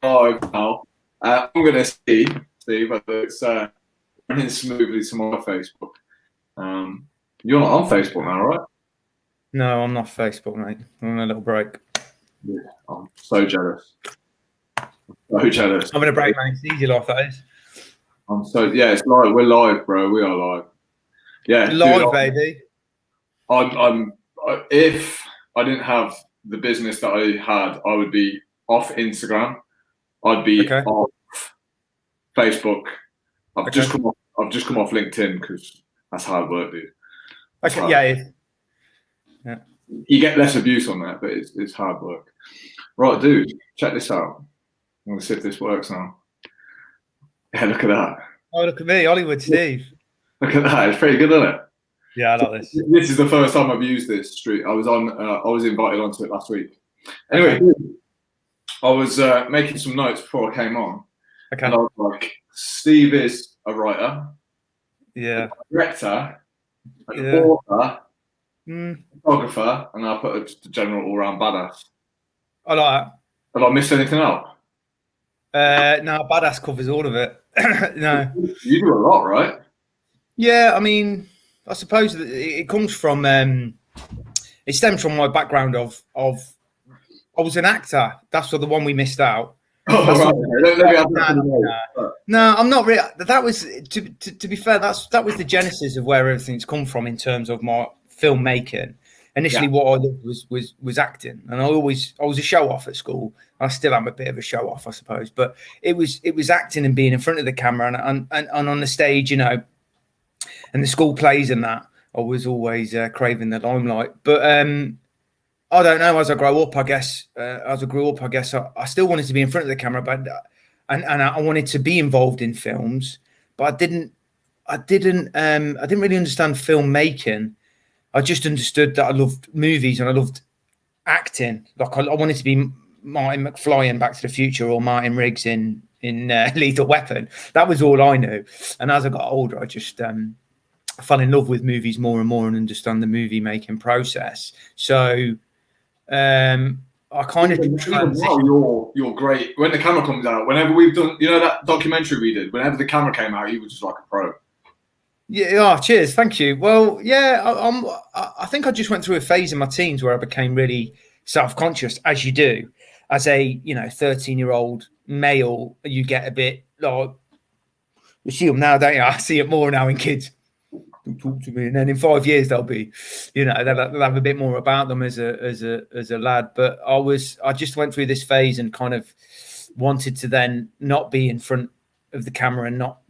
live now. I'm going to see whether it's running smoothly to my Facebook. You're not on Facebook now, right? No, I'm not Facebook, mate. I'm on a little break. Yeah, I'm so jealous. So jealous. I'm on a break, mate. It's easy life, that is. It's live. We're live, bro. We are live. Yeah, Live, dude, baby. if I didn't have the business that I had, I would be off Instagram. I'd be off Facebook. I've just come off LinkedIn because that's hard work, dude. Okay, yeah. You get less abuse on that, but it's hard work. Right, dude, check this out. I'm gonna see if this works now. Yeah, look at that. Oh, look at me, Hollywood Steve. Look at that. It's pretty good, isn't it? Yeah, I like this. This is the first time I've used this street. I was invited onto it last week. Anyway, I was making some notes before I came on. Okay. And I was like, Steve is a writer, a director, an author, photographer, and I put a general all-round badass. I like that. Have I missed anything out? No, badass covers all of it. No. You do a lot, right? Yeah, I mean, I suppose that it comes from it stems from my background of I was an actor. That's the one we missed out. No, I'm not really. That was to be fair. That was the genesis of where everything's come from in terms of my filmmaking. Initially, what I loved was acting, and I was a show off at school. I still am a bit of a show off, I suppose, but it was acting and being in front of the camera and on the stage, you know, and the school plays and that. I was always craving the limelight, but I don't know. As I grew up, I guess I still wanted to be in front of the camera, but and I wanted to be involved in films, but I didn't really understand filmmaking. I just understood that I loved movies and I loved acting. Like I wanted to be Martin McFly in Back to the Future or Martin Riggs in Lethal Weapon. That was all I knew. And as I got older, I just fell in love with movies more and more and understand the movie making process. So I kind of you're great when the camera comes out. Whenever we've done, you know, that documentary we did. Whenever the camera came out, you were just like a pro. Yeah. Oh, cheers. Thank you. Well, yeah. I think I just went through a phase in my teens where I became really self-conscious, as you do, as a 13-year-old male. You get a bit like you see them now, don't you? I see it more now in kids. Don't talk to me, and then in 5 years they'll be, they'll have a bit more about them as a lad. But I just went through this phase and kind of wanted to then not be in front of the camera and not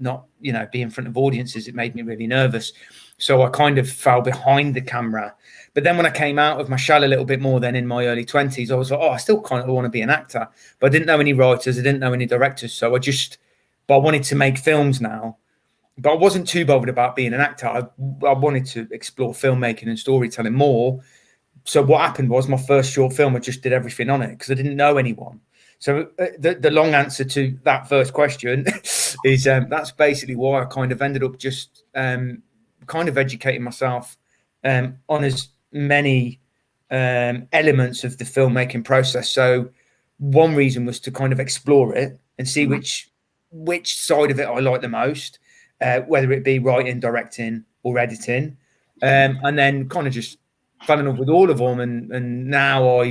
be in front of audiences. It made me really nervous, so I kind of fell behind the camera. But then when I came out of my shell a little bit more, then in my early 20s, I was like, I still kind of want to be an actor, but I didn't know any writers, I didn't know any directors, so I wanted to make films now. But I wasn't too bothered about being an actor. I wanted to explore filmmaking and storytelling more. So what happened was my first short film, I just did everything on it because I didn't know anyone. So the long answer to that first question is that's basically why I kind of ended up just kind of educating myself on as many elements of the filmmaking process. So one reason was to kind of explore it and see which side of it I like the most. Whether it be writing, directing, or editing, and then kind of just fell in love with all of them. And now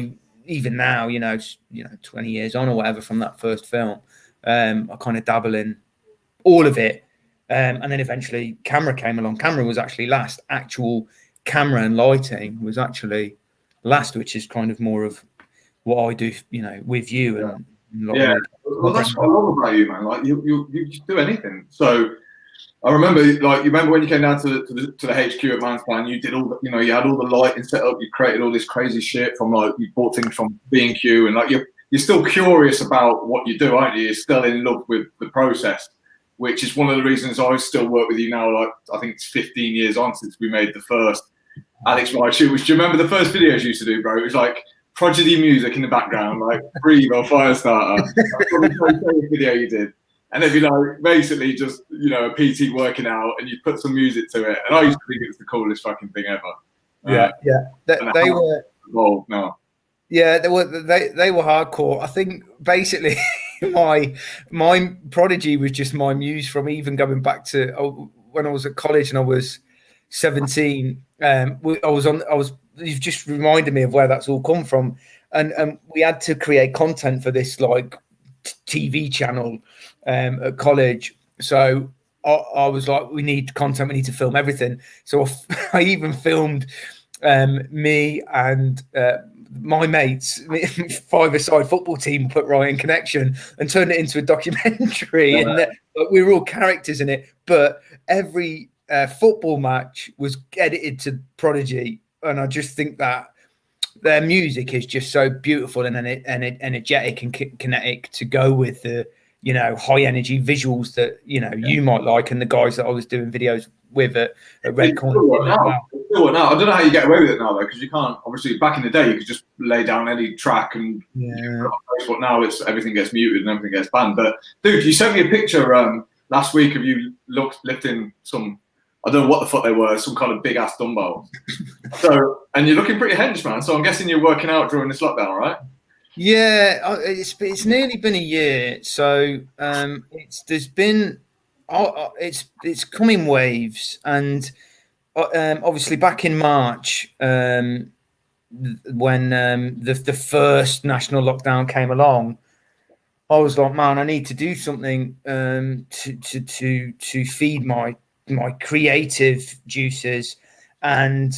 even now, 20 years on or whatever from that first film, I kind of dabble in all of it. And then eventually, camera came along. Camera was actually last. Actual camera and lighting was actually last, which is kind of more of what I do, with you. And well, that's what I love about you, man. Like you do anything. So. I remember, you remember when you came down to the HQ at Mansplan, you did all the, you had all the lighting set up, you created all this crazy shit from you bought things from B&Q, and you're still curious about what you do, aren't you? You're still in love with the process, which is one of the reasons I still work with you now. I think it's 15 years on since we made the first Alex Ride shoot. Do you remember the first videos you used to do, bro? It was like prodigy music in the background, like Breathe or Firestarter. That's probably the first video you did. And it'd be basically just, a PT working out and you put some music to it. And I used to think it was the coolest fucking thing ever. They were involved now. Yeah, they were hardcore. I think basically my Prodigy was just my muse from even going back to when I was at college and I was 17. You've just reminded me of where that's all come from, and we had to create content for this like TV channel at college. So I was like, we need content, we need to film everything. So I even filmed me and my mates, five-a-side football team, put Ryan Connection and turned it into a documentary. And we were all characters in it, but every football match was edited to Prodigy. And I just think that their music is just so beautiful and energetic and kinetic to go with the, you know, high energy visuals that, you know, you might like, and the guys that I was doing videos with at Red Corner. I don't know how you get away with it now, though, because you can't. Obviously, back in the day, you could just lay down any track and but now it's everything gets muted and everything gets banned. But dude, you sent me a picture last week of you lifting some, I don't know what the fuck they were, some kind of big ass dumbbells. So, and you're looking pretty hench, man. So I'm guessing you're working out during this lockdown, right? Yeah, it's nearly been a year. So it's come in waves, and obviously back in March, when the first national lockdown came along, I was like, man, I need to do something to feed my creative juices and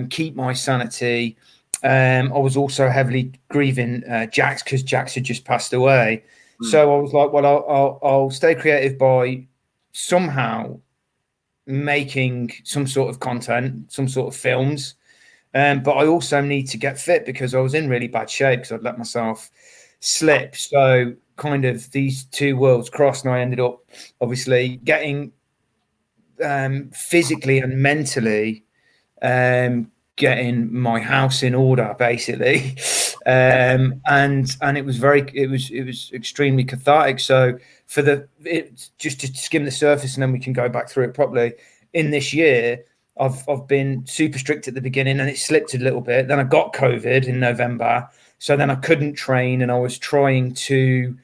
keep my sanity. I was also heavily grieving Jax, because Jax had just passed away. So I was like, well, I'll stay creative by somehow making some sort of content, some sort of films. But I also need to get fit because I was in really bad shape because I'd let myself slip. So kind of these two worlds crossed, and I ended up obviously getting physically and mentally getting my house in order, basically. And it was extremely cathartic. So just to skim the surface, and then we can go back through it properly. In this year, I've been super strict at the beginning, and it slipped a little bit. Then I got COVID in November, so then I couldn't train, and I was trying to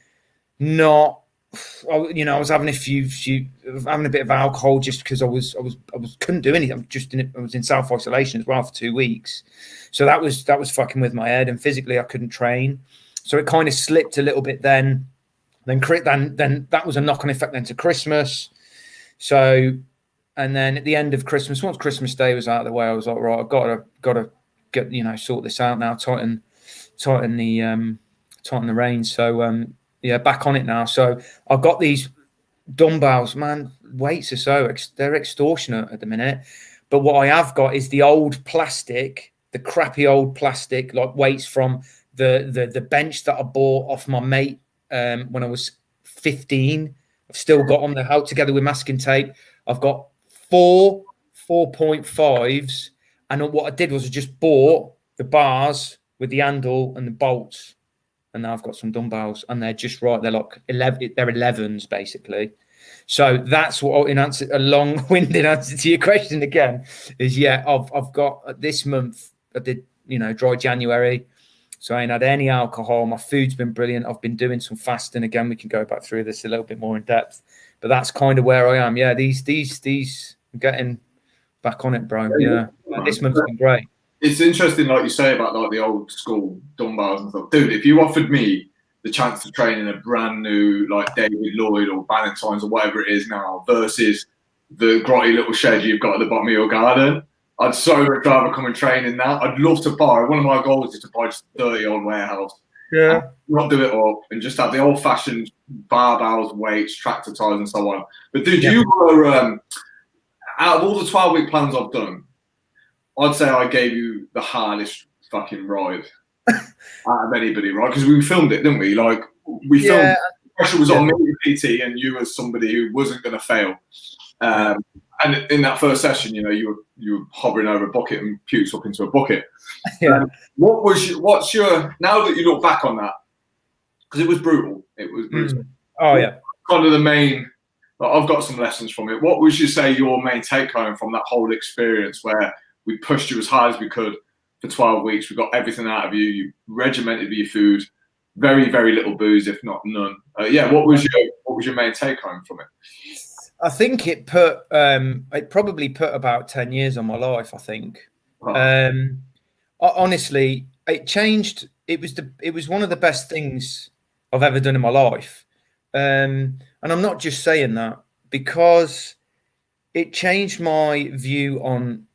not. I was having having a bit of alcohol just because I couldn't do anything. I was in self isolation as well for 2 weeks, so that was fucking with my head, and physically I couldn't train. So it kind of slipped a little bit then that was a knock-on effect then to Christmas. So, and then at the end of Christmas, once Christmas Day was out of the way, I was like, right, I've got to get sort this out now, tighten the reins. So yeah, back on it now. So I've got these dumbbells, man. Weights are they're extortionate at the minute. But what I have got is the old plastic, the crappy old plastic, like weights from the bench that I bought off my mate when I was 15. I've still got them. They're out together with masking tape. I've got 4.5s, and what I did was I just bought the bars with the handle and the bolts. And now I've got some dumbbells, and they're just right. They're like 11. They're 11s basically. So that's what, in answer, a long-winded answer to your question again, is I've got this month. I did dry January, so I ain't had any alcohol. My food's been brilliant. I've been doing some fasting again. We can go back through this a little bit more in depth, but that's kind of where I am. Yeah, these I'm getting back on it, bro. Yeah, this month's been great. It's interesting, like you say, about like the old school dumbbells and stuff. Dude, if you offered me the chance to train in a brand new like David Lloyd or Ballantyne's or whatever it is now versus the grotty little shed you've got at the bottom of your garden, I'd so much rather come and train in that. I'd love to buy. One of my goals is to buy just a 30-old warehouse. Yeah. Not do it up and just have the old-fashioned barbells, weights, tractor ties and so on. But dude, you were out of all the 12-week plans I've done, I'd say I gave you the hardest fucking ride out of anybody, right? Because we filmed it, didn't we? Like, we filmed, the pressure was on me, PT, and you as somebody who wasn't going to fail. And in that first session, you were hovering over a bucket and puked up into a bucket. Yeah. What's your, now that you look back on that, because it was brutal. It was brutal. Oh, yeah. Kind of the main, I've got some lessons from it. What would you say your main take home from that whole experience where we pushed you as hard as we could for 12 weeks. We got everything out of you. You regimented your food. very, very little booze, if not none. What was your main take home from it? I think it probably put about 10 years on my life, I think. Honestly, it changed. It was one of the best things I've ever done in my life. And I'm not just saying that because it changed my view on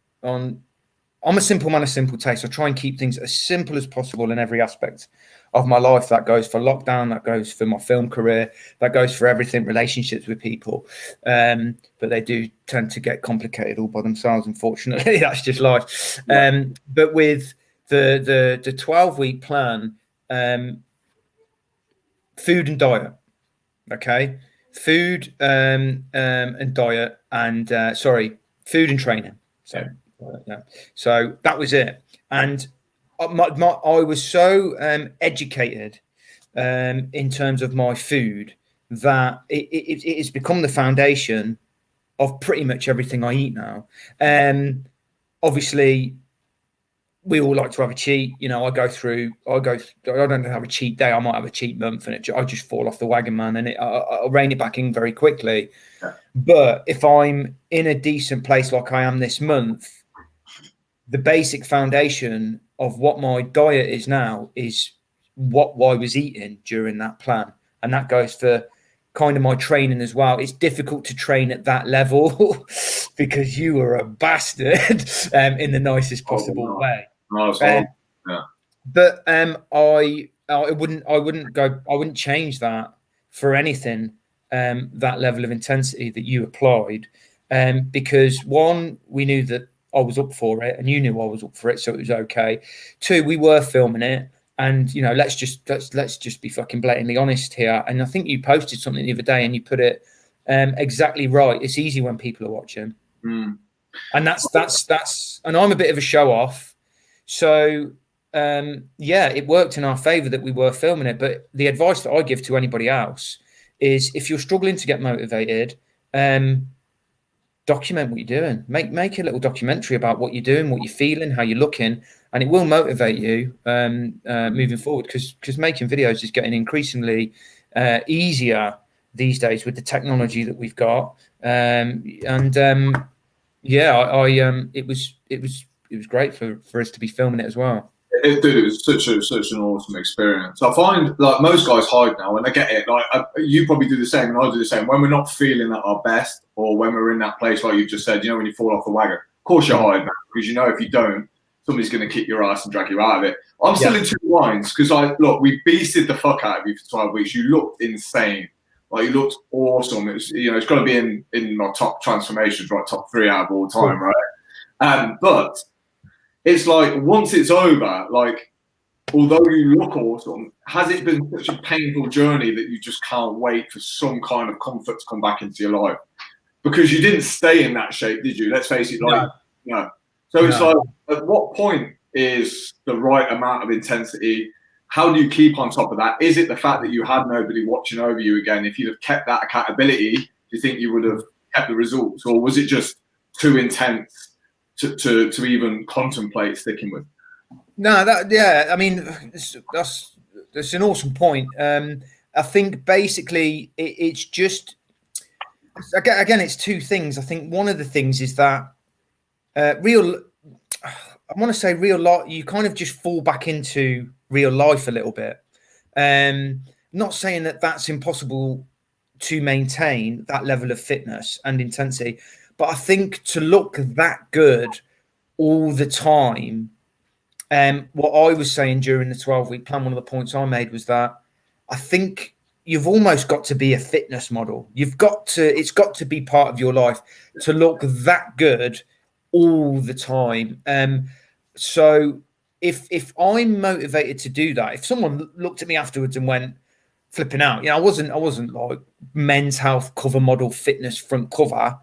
I'm a simple man of simple taste. I try and keep things as simple as possible in every aspect of my life. That goes for lockdown, that goes for my film career, that goes for everything, relationships with people. But they do tend to get complicated all by themselves, unfortunately. That's just life. Yeah. But with the 12-week plan, food and diet, okay? Food and diet and, food and training. So that was it. And I was so educated in terms of my food that it's become the foundation of pretty much everything I eat now. Obviously, we all like to have a cheat. I don't have a cheat day. I might have a cheat month, and I just fall off the wagon, man, and I'll rein it back in very quickly. Yeah. But if I'm in a decent place like I am this month, the basic foundation of what my diet is now is what I was eating during that plan. And that goes for kind of my training as well. It's difficult to train at that level because you are a bastard in the nicest possible way. Yeah. But I wouldn't change that for anything, that level of intensity that you applied. Because one, we knew that I was up for it, and you knew I was up for it, so it was okay. Two, we were filming it, and let's just be fucking blatantly honest here. And I think you posted something the other day, and you put it exactly right. It's easy when people are watching, and that's. And I'm a bit of a show off, so it worked in our favor that we were filming it. But the advice that I give to anybody else is, if you're struggling to get motivated, document what you're doing. Make a little documentary about what you're doing, what you're feeling, how you're looking, and it will motivate you moving forward. Because making videos is getting increasingly easier these days with the technology that we've got. It was great for us to be filming it as well. It was such an awesome experience. I find, like, most guys hide now, and I get it. Like, you probably do the same, and I do the same. When we're not feeling at our best, or when we're in that place, like you just said, when you fall off the wagon, of course you hide, man, because if you don't, somebody's going to kick your ass and drag you out of it. I'm still in two lines because we beasted the fuck out of you for 12 weeks. You looked insane. Like, you looked awesome. It was, it's got to be in my top transformations, right? Top 3 out of all time, right? But it's like, once it's over, like, although you look awesome, has it been such a painful journey that you just can't wait for some kind of comfort to come back into your life? Because you didn't stay in that shape, did you? Let's face it, no. So it's like, at what point is the right amount of intensity? How do you keep on top of that? Is it the fact that you had nobody watching over you again? If you'd have kept that accountability, do you think you would have kept the results? Or was it just too intense to even contemplate sticking with? No, I mean, that's an awesome point. I think basically it's just, again, it's two things. I think one of the things is that real life, you kind of just fall back into real life a little bit. Not saying that that's impossible to maintain that level of fitness and intensity, but I think to look that good all the time, what I was saying during the 12-week plan, one of the points I made was that I think you've almost got to be a fitness model. It's got to be part of your life to look that good all the time. So if I'm motivated to do that, if someone looked at me afterwards and went flipping out, I wasn't like Men's Health cover model fitness front cover,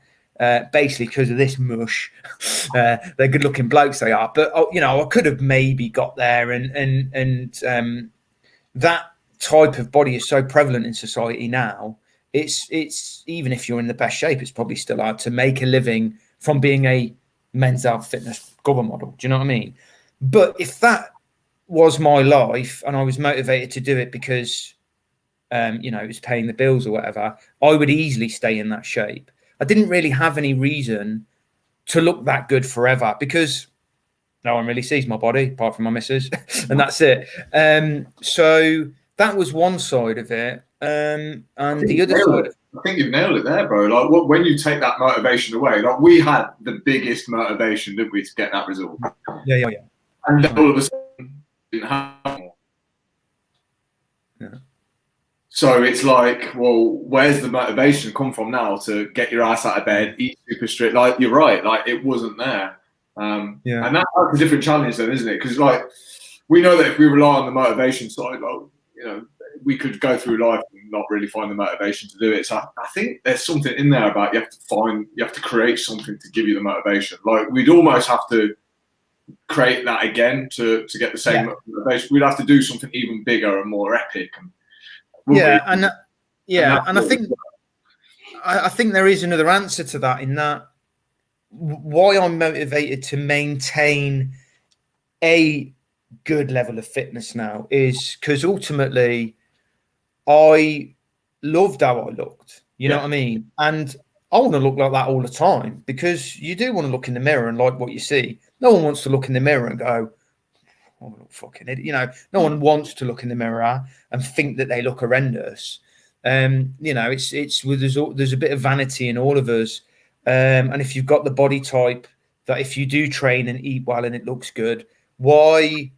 basically because of this mush. They're good looking blokes, they are, but I could have maybe got there, and that type of body is so prevalent in society now. It's even if you're in the best shape, it's probably still hard to make a living from being a Men's Health fitness cover model. Do you know what I mean? But if that was my life and I was motivated to do it because, it was paying the bills or whatever, I would easily stay in that shape. I didn't really have any reason to look that good forever because no one really sees my body apart from my missus, and that's it. So that was one side of it. And the other side, I think you've nailed it there, bro. Like when you take that motivation away, like we had the biggest motivation, didn't we, to get that result? Yeah. And then all of a sudden, didn't have more. Yeah. So it's like, well, where's the motivation come from now to get your ass out of bed, eat super strict? Like you're right, like it wasn't there. And that's a different challenge then, isn't it? Because like we know that if we rely on the motivation side, like, we could go through life and not really find the motivation to do it. So I think there's something in there about you have to create something to give you the motivation. Like we'd almost have to create that again to get the same motivation. We'd have to do something even bigger and more epic. And I think there is another answer to that, in that why I'm motivated to maintain a good level of fitness now is because ultimately I loved how I looked. You know what I mean? And I want to look like that all the time, because you do want to look in the mirror and like what you see. No one wants to look in the mirror and go, oh, I look fucking idiot. No one wants to look in the mirror and think that they look horrendous. There's a bit of vanity in all of us. And if you've got the body type that if you do train and eat well and it looks good, why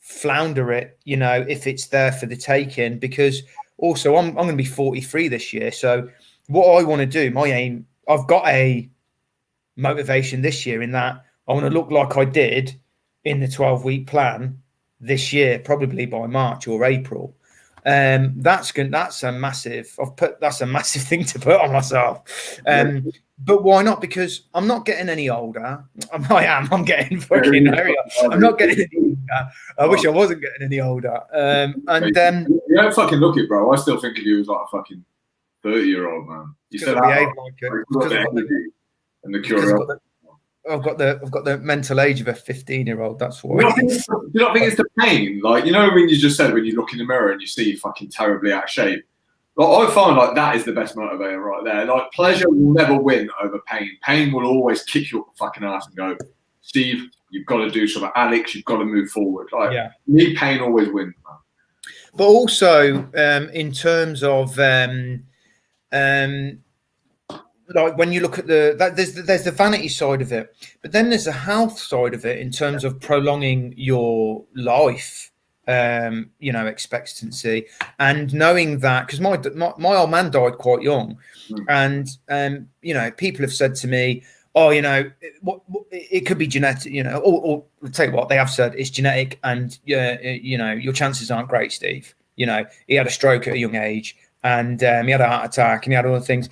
flounder it, if it's there for the taking? Because also I'm going to be 43 this year. So what I want to do, my aim, I've got a motivation this year in that I want to look like I did in the 12-week plan this year, probably by March or April. That's a massive thing to put on myself. But why not? Because I'm not getting any older. I'm getting fucking very old. I'm not getting any older. I wish I wasn't getting any older. You don't fucking look it, bro. I still think of you as like a fucking 30-year-old man. You said that. And the curiosity. I've got the mental age of a 15-year-old. That's why. Do you not think it's the pain? Like, when you just said when you look in the mirror and you see you fucking terribly out of shape. Like, I find like that is the best motivator right there. Like, pleasure will never win over pain. Pain will always kick you up the fucking ass and go, Steve, you've got to do something. Alex, you've got to move forward. Like, me, pain always wins, man. But also, in terms of like when you look at there's the vanity side of it, but then there's the health side of it in terms of prolonging your life, expectancy, and knowing that, because my old man died quite young, and people have said to me, oh, it could be genetic, or I'll tell you what, they have said it's genetic, and your chances aren't great, Steve. He had a stroke at a young age, and he had a heart attack, and he had other things,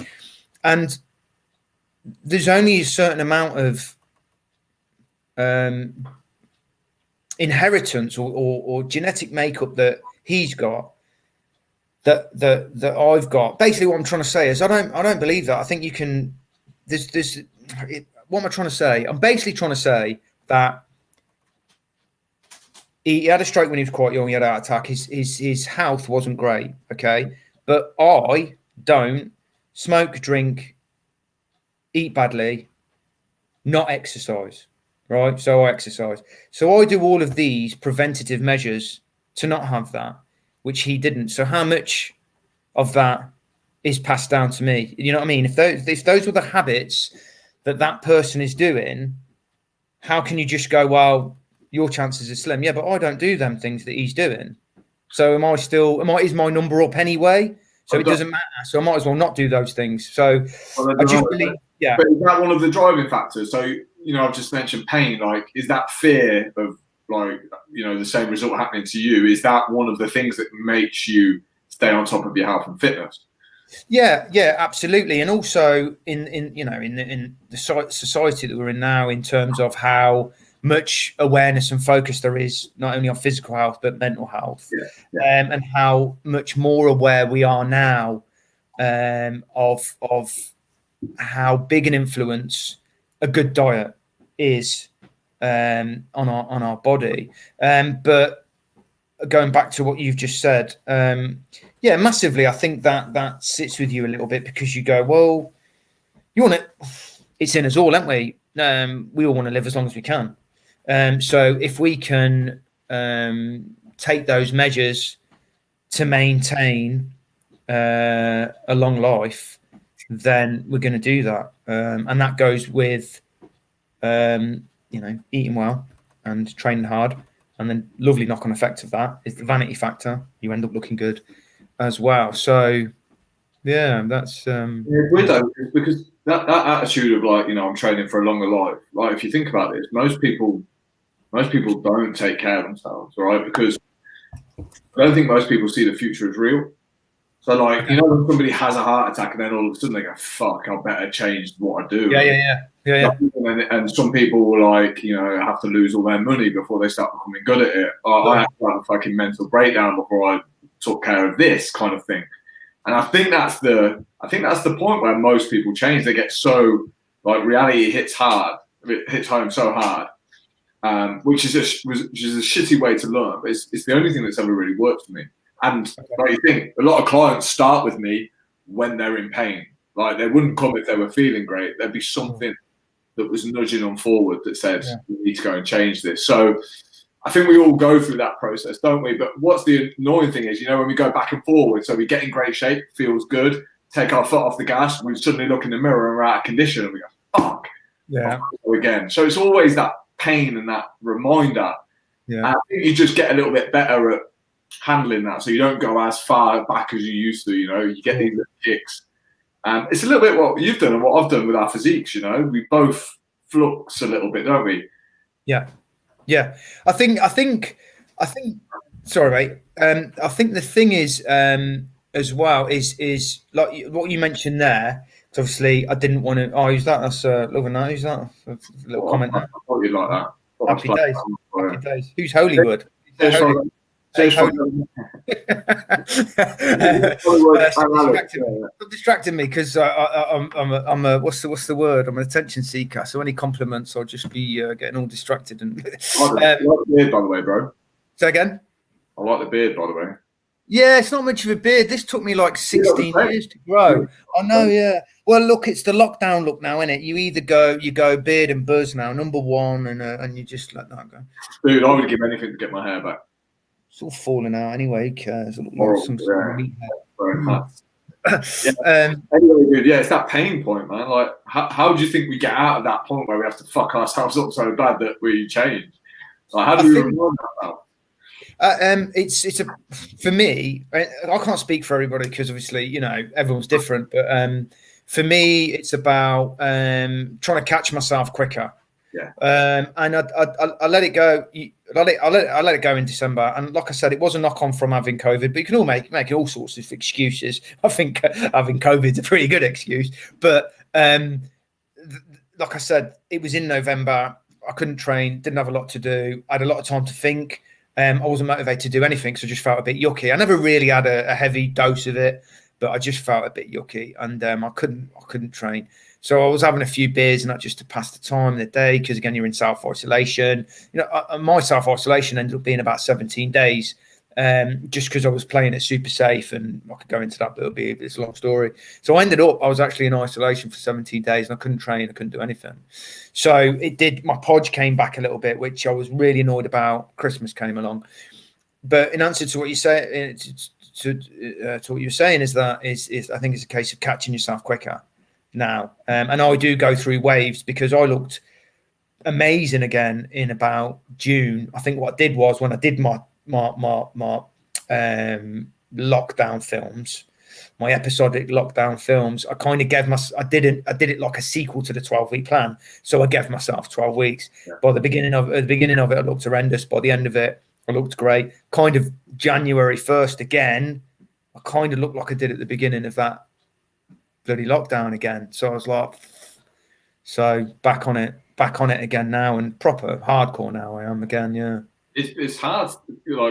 and there's only a certain amount of inheritance or genetic makeup that he's got that I've got. Basically, what I'm trying to say is I don't believe that. I think you can. What am I trying to say? I'm basically trying to say that he had a stroke when he was quite young. He had a heart attack. His health wasn't great. Okay, but I don't smoke, drink, eat badly, not exercise, right? So I exercise. So I do all of these preventative measures to not have that, which he didn't. So how much of that is passed down to me? You know what I mean? If those were the habits that person is doing, how can you just go, well, your chances are slim? Yeah, but I don't do them things that he's doing. So is my number up anyway? So it doesn't matter. So I might as well not do those things. So I just believe, But is that one of the driving factors? So, I've just mentioned pain. Like, is that fear of, like, the same result happening to you? Is that one of the things that makes you stay on top of your health and fitness? Yeah, absolutely. And also in the society that we're in now, in terms of how much awareness and focus there is not only on physical health but mental health, and how much more aware we are now of how big an influence a good diet is on our body. But going back to what you've just said, yeah, massively. I think that sits with you a little bit because you go, well, you want it. It's in us all, aren't we? We all want to live as long as we can. So if we can take those measures to maintain a long life, then we're going to do that. And that goes with, eating well and training hard. And then lovely knock-on effect of that is the vanity factor. You end up looking good as well. So, yeah, that's... It's weird though, because that attitude of like, I'm training for a longer life. Like, if you think about this, most people don't take care of themselves, right? Because I don't think most people see the future as real. So, like, when somebody has a heart attack and then all of a sudden they go, "Fuck, I better change what I do." Yeah. And some people will have to lose all their money before they start becoming good at it. I had to have a fucking mental breakdown before I took care of this kind of thing. And I think that's the point where most people change. They get so reality hits hard, it hits home so hard, which is a shitty way to learn. But it's the only thing that's ever really worked for me. And you think a lot of clients start with me when they're in pain. Like, they wouldn't come if they were feeling great. There'd be something that was nudging them forward that said, "We need to go and change this." So I think we all go through that process, don't we? But what's the annoying thing is, when we go back and forward, so we get in great shape, feels good, take our foot off the gas, we suddenly look in the mirror and we're out of condition and we go, "Fuck." Yeah. Again. So it's always that pain and that reminder. Yeah. And I think you just get a little bit better at handling that, so you don't go as far back as you used to. You get these little kicks. It's a little bit what you've done and what I've done with our physiques. We both flux a little bit, don't we? Yeah. I think. Sorry, mate. I think the thing is, as well, is like what you mentioned there. Because obviously, I didn't want to. Oh, use that. That's loving that. Use that. A little comment there. I thought you'd like that. Happy days. Happy days. Who's Hollywood? Stop distracting me because I'm a what's the word? I'm an attention seeker. So any compliments, I'll just be getting all distracted. And I like the beard, by the way, bro. Say again. I like the beard, by the way. Yeah, it's not much of a beard. This took me like 16 years to grow. I know, yeah. Well, look, it's the lockdown look now, isn't it? You go beard and buzz now, number one, and you just let that go. Dude, I would give anything to get my hair back. It's all falling out anyway. Who cares? Anyway, dude, it's that pain point, man. Like, how do you think we get out of that point where we have to fuck ourselves up so bad that we change? Like, how do we reward that? It's for me. I can't speak for everybody because obviously everyone's different. But for me, it's about trying to catch myself quicker. Yeah. And I let it go. I let it go in December. And like I said, it was a knock on from having COVID. But you can all make all sorts of excuses. I think having COVID is a pretty good excuse. But like I said, it was in November. I couldn't train. Didn't have a lot to do. I had a lot of time to think. I wasn't motivated to do anything, so I just felt a bit yucky. I never really had a heavy dose of it, but I just felt a bit yucky, and I couldn't train. So I was having a few beers and that just to pass the time of the day, because again, you're in self-isolation. My self-isolation ended up being about 17 days, just because I was playing it super safe, and I could go into that, but it's a long story. So I was actually in isolation for 17 days and I couldn't train, I couldn't do anything. So my podge came back a little bit, which I was really annoyed about. Christmas came along. But in answer to what you say, to what you were saying, is I think it's a case of catching yourself quicker now. And I do go through waves, because I looked amazing again in about June. I think what I did was, when I did my lockdown films, my episodic lockdown films, I kind of I did it like a sequel to the 12-week plan. So I gave myself 12 weeks. Yeah. By the beginning of it, I looked horrendous. By the end of it, I looked great. Kind of January 1st again, I kind of looked like I did at the beginning of that bloody lockdown again. So I was like, so back on it again now, and proper hardcore now I am again. Yeah. It's hard,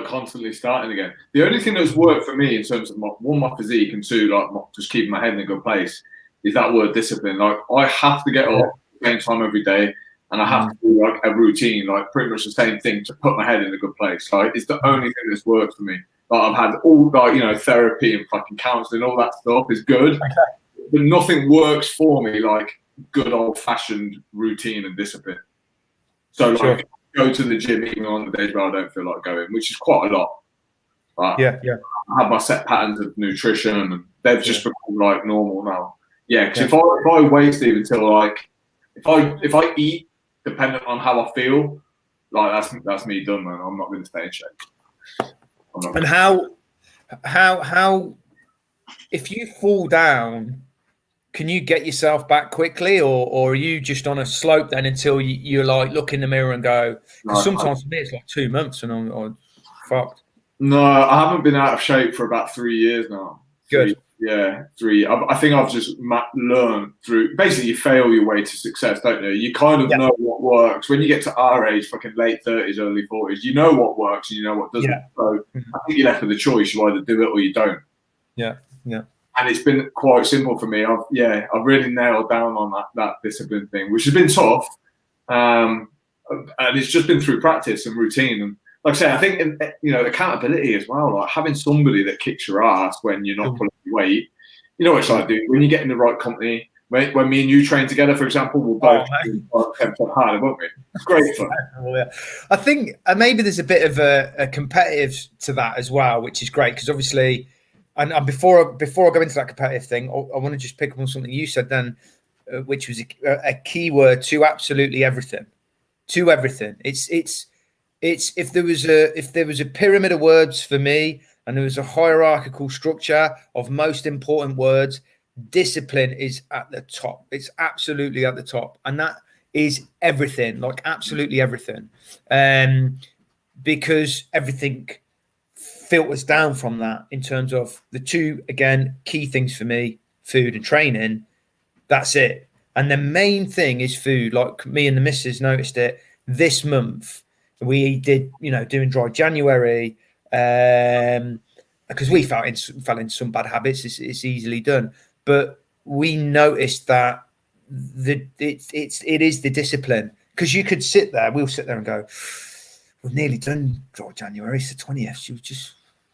constantly starting again. The only thing that's worked for me in terms of my physique, and two, just keeping my head in a good place, is that word discipline. Like, I have to get up at the same time every day, and and I have to do like a routine, like pretty much the same thing to put my head in a good place. Like it's the only thing that's worked for me. Like I've had all like therapy and fucking counselling, all that stuff is good, but nothing works for me like good old fashioned routine and discipline. So like go to the gym even on the days where I don't feel like going, which is quite a lot. But I have my set patterns of nutrition, and they've just become like normal now. Yeah, because if I wait, Steve, until like if I eat dependent on how I feel, like that's me done, man. I'm not going to stay in shape. And how if you fall down, can you get yourself back quickly, or are you just on a slope then until you like look in the mirror and go? Because sometimes for me it's like 2 months and I'm fucked. No, I haven't been out of shape for about 3 years now. Good. 3. I think I've just learned through. Basically, you fail your way to success, don't you? You kind of know what works. When you get to our age, fucking late 30s, early 40s, you know what works and you know what doesn't. Yeah. So I think you're left with a choice. You either do it or you don't. Yeah. And it's been quite simple for me. I've really nailed down on that discipline thing, which has been tough. And it's just been through practice and routine. And like I say, I think accountability as well. Like having somebody that kicks your ass when you're not pulling your weight. You know what it's like, dude. When you get in the right company, when me and you train together, for example, we'll both do 10% harder, won't we? It's great fun. I think maybe there's a bit of a competitive to that as well, which is great because obviously. And before I go into that competitive thing, I want to just pick up on something you said then, which was a key word to absolutely everything. To everything. It's if there was a pyramid of words for me, and there was a hierarchical structure of most important words, discipline is at the top. It's absolutely at the top, and that is everything. Like absolutely everything, because everything filters down from that in terms of the two, again, key things for me, food and training. That's it. And the main thing is food. Like me and the missus noticed it this month. We did, doing dry January, because we fell into some bad habits. It's easily done. But we noticed that it is the discipline. Because you could sit there, we'll sit there and go, we've nearly done dry January. It's the 20th.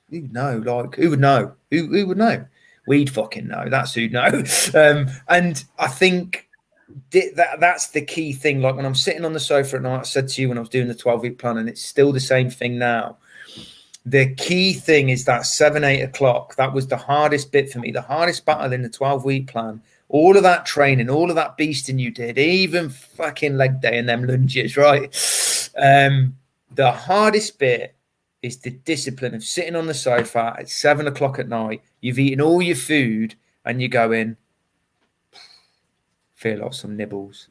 Who would know? Like, who would know? Who would know? We'd fucking know. That's who'd know. And I think that's the key thing. Like when I'm sitting on the sofa at night, I said to you when I was doing the 12-week plan, and it's still the same thing now. The key thing is that 7-8 o'clock. That was the hardest bit for me. The hardest battle in the 12-week plan. All of that training, all of that beasting you did, even fucking leg day and them lunges, right? The hardest bit is the discipline of sitting on the sofa at 7 o'clock at night. You've eaten all your food and you're going, feel like some nibbles.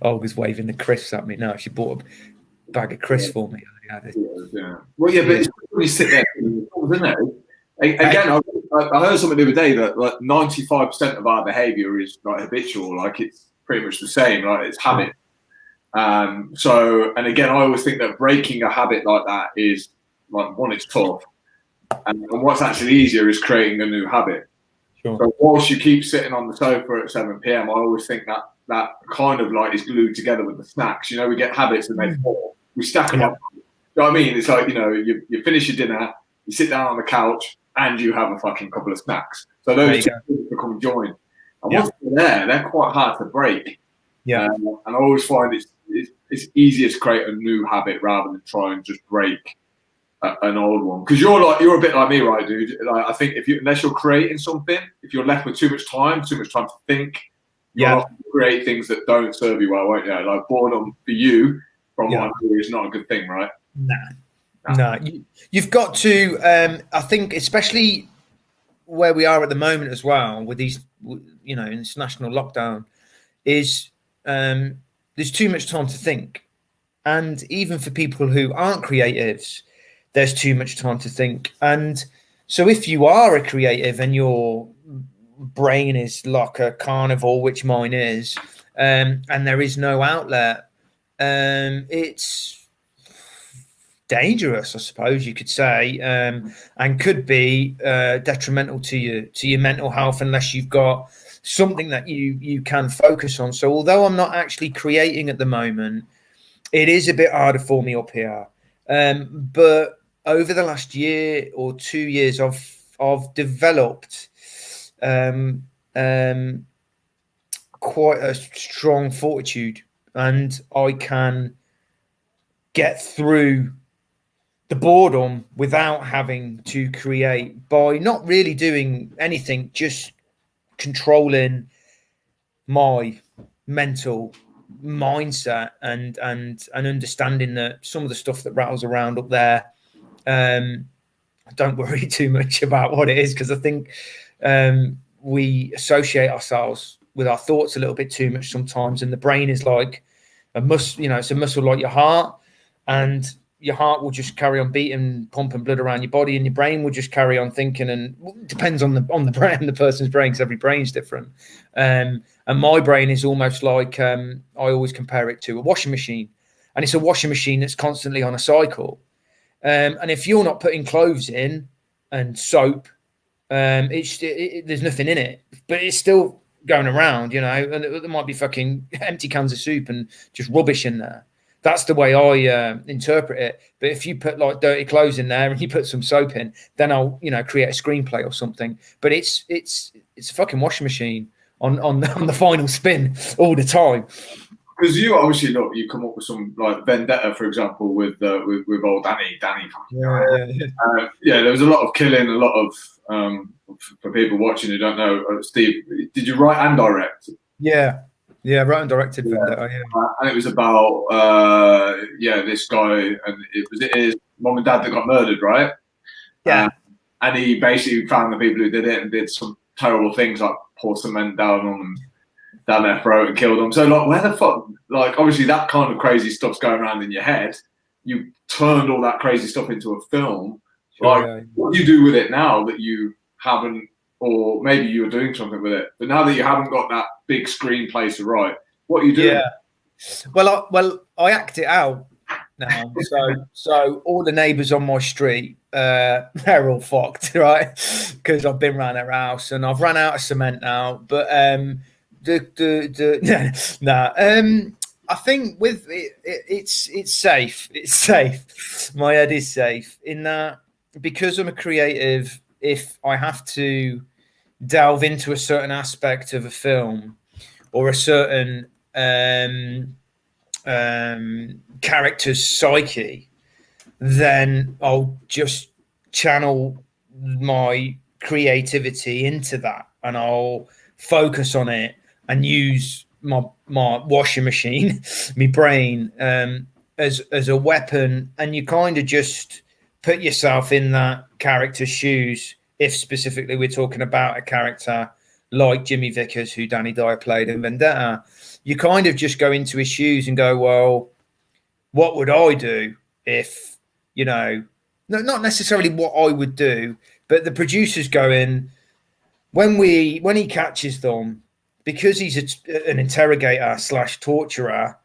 Olga's waving the crisps at me now. She bought a bag of crisps for me. Yeah. Well, yeah, but it's when you sit there, isn't it? Again, I heard something the other day that like 95% of our behaviour is like habitual. Like it's pretty much the same. Like it's habit. And again, I always think that breaking a habit like that is like one, it's tough, and what's actually easier is creating a new habit. Sure. So whilst you keep sitting on the sofa at 7 p.m, I always think that kind of like is glued together with the snacks. We get habits and they fall. We stack them up. You know what I mean? It's like you finish your dinner, you sit down on the couch, and you have a fucking couple of snacks. So those two things become joined. And once they're there, they're quite hard to break. Yeah. And I always find it's easier to create a new habit rather than try and just break an old one. Because you're a bit like me, right, dude? Like I think unless you're creating something, if you're left with too much time to think, you'll create things that don't serve you well, won't you? Like boredom for you, from what I know, is not a good thing, right? No. You've got to. I think, especially where we are at the moment as well, with these, in this national lockdown, is there's too much time to think, and even for people who aren't creatives, there's too much time to think. And so, if you are a creative and your brain is like a carnivore, which mine is, and there is no outlet, it's dangerous, I suppose you could say, and could be detrimental to your mental health unless you've got something that you can focus on. So although I'm not actually creating at the moment, it is a bit harder for me up here. But over the last year or 2 years, I've developed quite a strong fortitude, and I can get through the boredom without having to create by not really doing anything, just controlling my mental mindset and understanding that some of the stuff that rattles around up there, don't worry too much about what it is, because I think we associate ourselves with our thoughts a little bit too much sometimes, and the brain is like a muscle, it's a muscle like your heart, and your heart will just carry on beating, pumping blood around your body, and your brain will just carry on thinking. And it depends on the brain, the person's brain, because every brain's different. And my brain is almost like I always compare it to a washing machine, and it's a washing machine that's constantly on a cycle. And if you're not putting clothes in and soap, there's nothing in it, but it's still going around, and there might be fucking empty cans of soup and just rubbish in there. That's the way I interpret it. But if you put like dirty clothes in there and you put some soap in, then I'll create a screenplay or something. But it's a fucking washing machine on the final spin all the time. Because you obviously you come up with some like Vendetta, for example, with old Danny. There was a lot of killing, a lot of for people watching who don't know. Steve, did you write and direct? Yeah, wrote and directed Vendetta. And it was about this guy, and it was his mom and dad that got murdered, right? Yeah. And he basically found the people who did it and did some terrible things, like pour cement down on them, down their throat, and killed them. So like, where the fuck? Like, obviously that kind of crazy stuff's going around in your head. You turned all that crazy stuff into a film. What do you do with it now that you haven't, or maybe you were doing something with it, but now that you haven't got that big screenplay to write, what are you doing? Yeah. Well, I act it out now. So all the neighbours on my street, they're all fucked, right? Because I've been around their house and I've run out of cement now. But I think with it's safe. It's safe. My head is safe in that, because I'm a creative. If I have to delve into a certain aspect of a film or a certain character's psyche, then I'll just channel my creativity into that, and I'll focus on it and use my washing machine, my brain, as a weapon. And you kind of just put yourself in that character's shoes. If specifically we're talking about a character like Jimmy Vickers, who Danny Dyer played in Vendetta, you kind of just go into his shoes and go, well, what would I do if, not necessarily what I would do, but the producers go in, when he catches them, because he's an interrogator / torturer,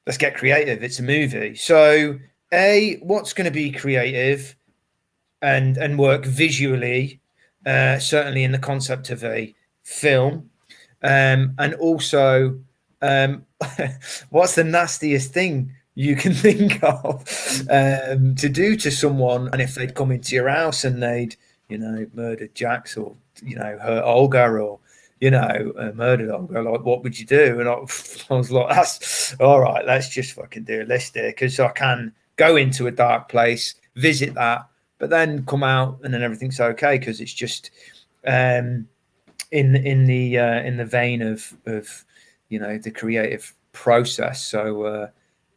let's get creative. It's a movie. So what's going to be creative and work visually, certainly in the concept of a film, and also what's the nastiest thing you can think of to do to someone, and if they'd come into your house and they'd murdered Jax, or hurt Olga, or murdered Olga, like, what would you do? And I was like, that's all right, let's just fucking do a list here, because I can go into a dark place, visit that, but then come out and then everything's okay, because it's just in the vein of the creative process. So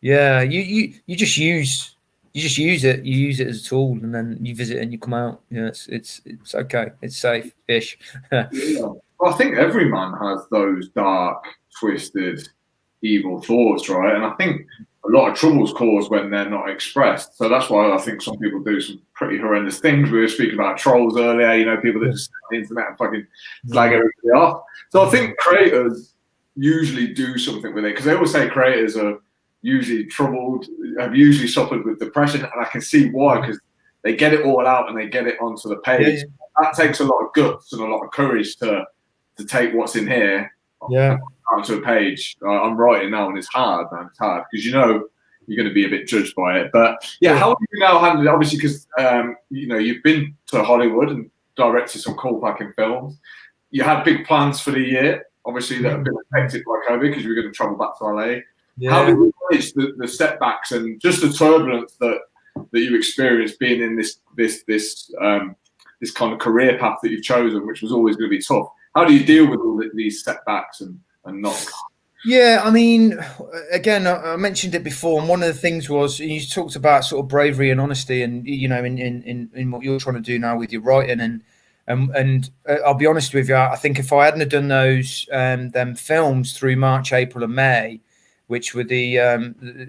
you just use it. You use it as a tool, and then you visit and you come out. It's okay. It's safe-ish. Yeah. Well, I think every man has those dark, twisted, evil thoughts, right? And I think a lot of trouble's caused when they're not expressed. So that's why I think some people do some pretty horrendous things. We were speaking about trolls earlier, people that just on the internet and fucking slag everybody off. So I think creators usually do something with it, because they always say creators are usually troubled, have usually suffered with depression, and I can see why, because they get it all out and they get it onto the page. Yeah. That takes a lot of guts and a lot of courage to take what's in here onto a page. I'm writing now, and it's hard, man. It's hard because you know you're going to be a bit judged by it. But yeah, how do you now handle it? Obviously, because you know, you've been to Hollywood and directed some cool fucking films. You had big plans for the year, obviously, that have been affected by COVID because you were going to travel back to LA. Yeah. How do you manage the setbacks and just the turbulence that you experienced being in this kind of career path that you've chosen, which was always going to be tough? How do you deal with all these setbacks and knocks? Yeah, I mean, again, I mentioned it before, and one of the things was you talked about sort of bravery and honesty, and you know, in what you're trying to do now with your writing, and I'll be honest with you, I think if I hadn't have done those them films through March, April, and May, which were the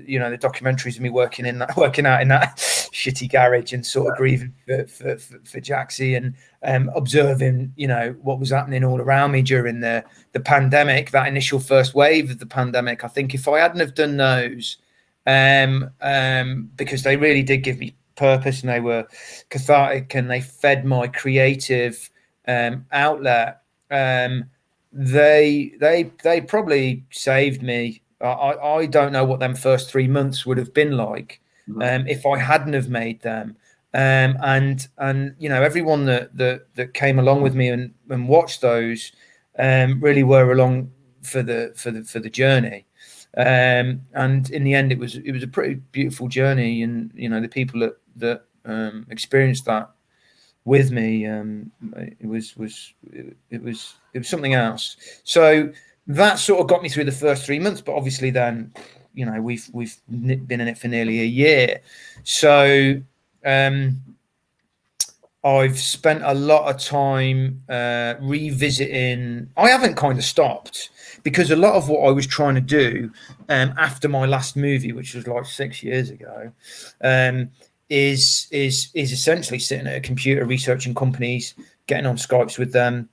you know, the documentaries of me working out in that shitty garage and sort of grieving for Jaxie and observing, you know, what was happening all around me during the pandemic, that initial first wave of the pandemic. I think if I hadn't have done those, because they really did give me purpose and they were cathartic and they fed my creative outlet, they probably saved me. I don't know what them first 3 months would have been like if I hadn't have made them. And you know, everyone that came along with me and watched those really were along for the journey. And in the end, it was a pretty beautiful journey. And you know, the people that experienced that with me, it was something else. So that sort of got me through the first 3 months, but obviously then, you know, we've been in it for nearly a year. So I've spent a lot of time revisiting. I haven't kind of stopped, because a lot of what I was trying to do after my last movie, which was like 6 years ago, is essentially sitting at a computer researching companies, getting on Skypes with them.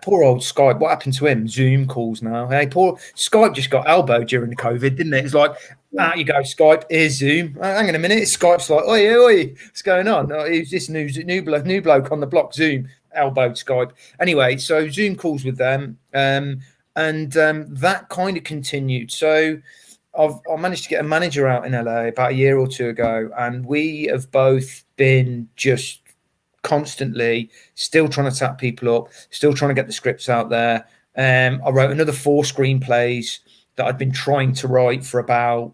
Poor old Skype. What happened to him? Zoom calls now. Hey, poor Skype just got elbowed during the COVID, didn't it? It's like, out you go, Skype. Here's Zoom. Hang on a minute. Skype's like, oi, what's going on? Who's this new bloke on the block? Zoom elbowed Skype. Anyway, so Zoom calls with them, and that kind of continued. So I managed to get a manager out in LA about a year or two ago, and we have both been just constantly still trying to tap people up, still trying to get the scripts out there. I wrote another 4 screenplays that I'd been trying to write for about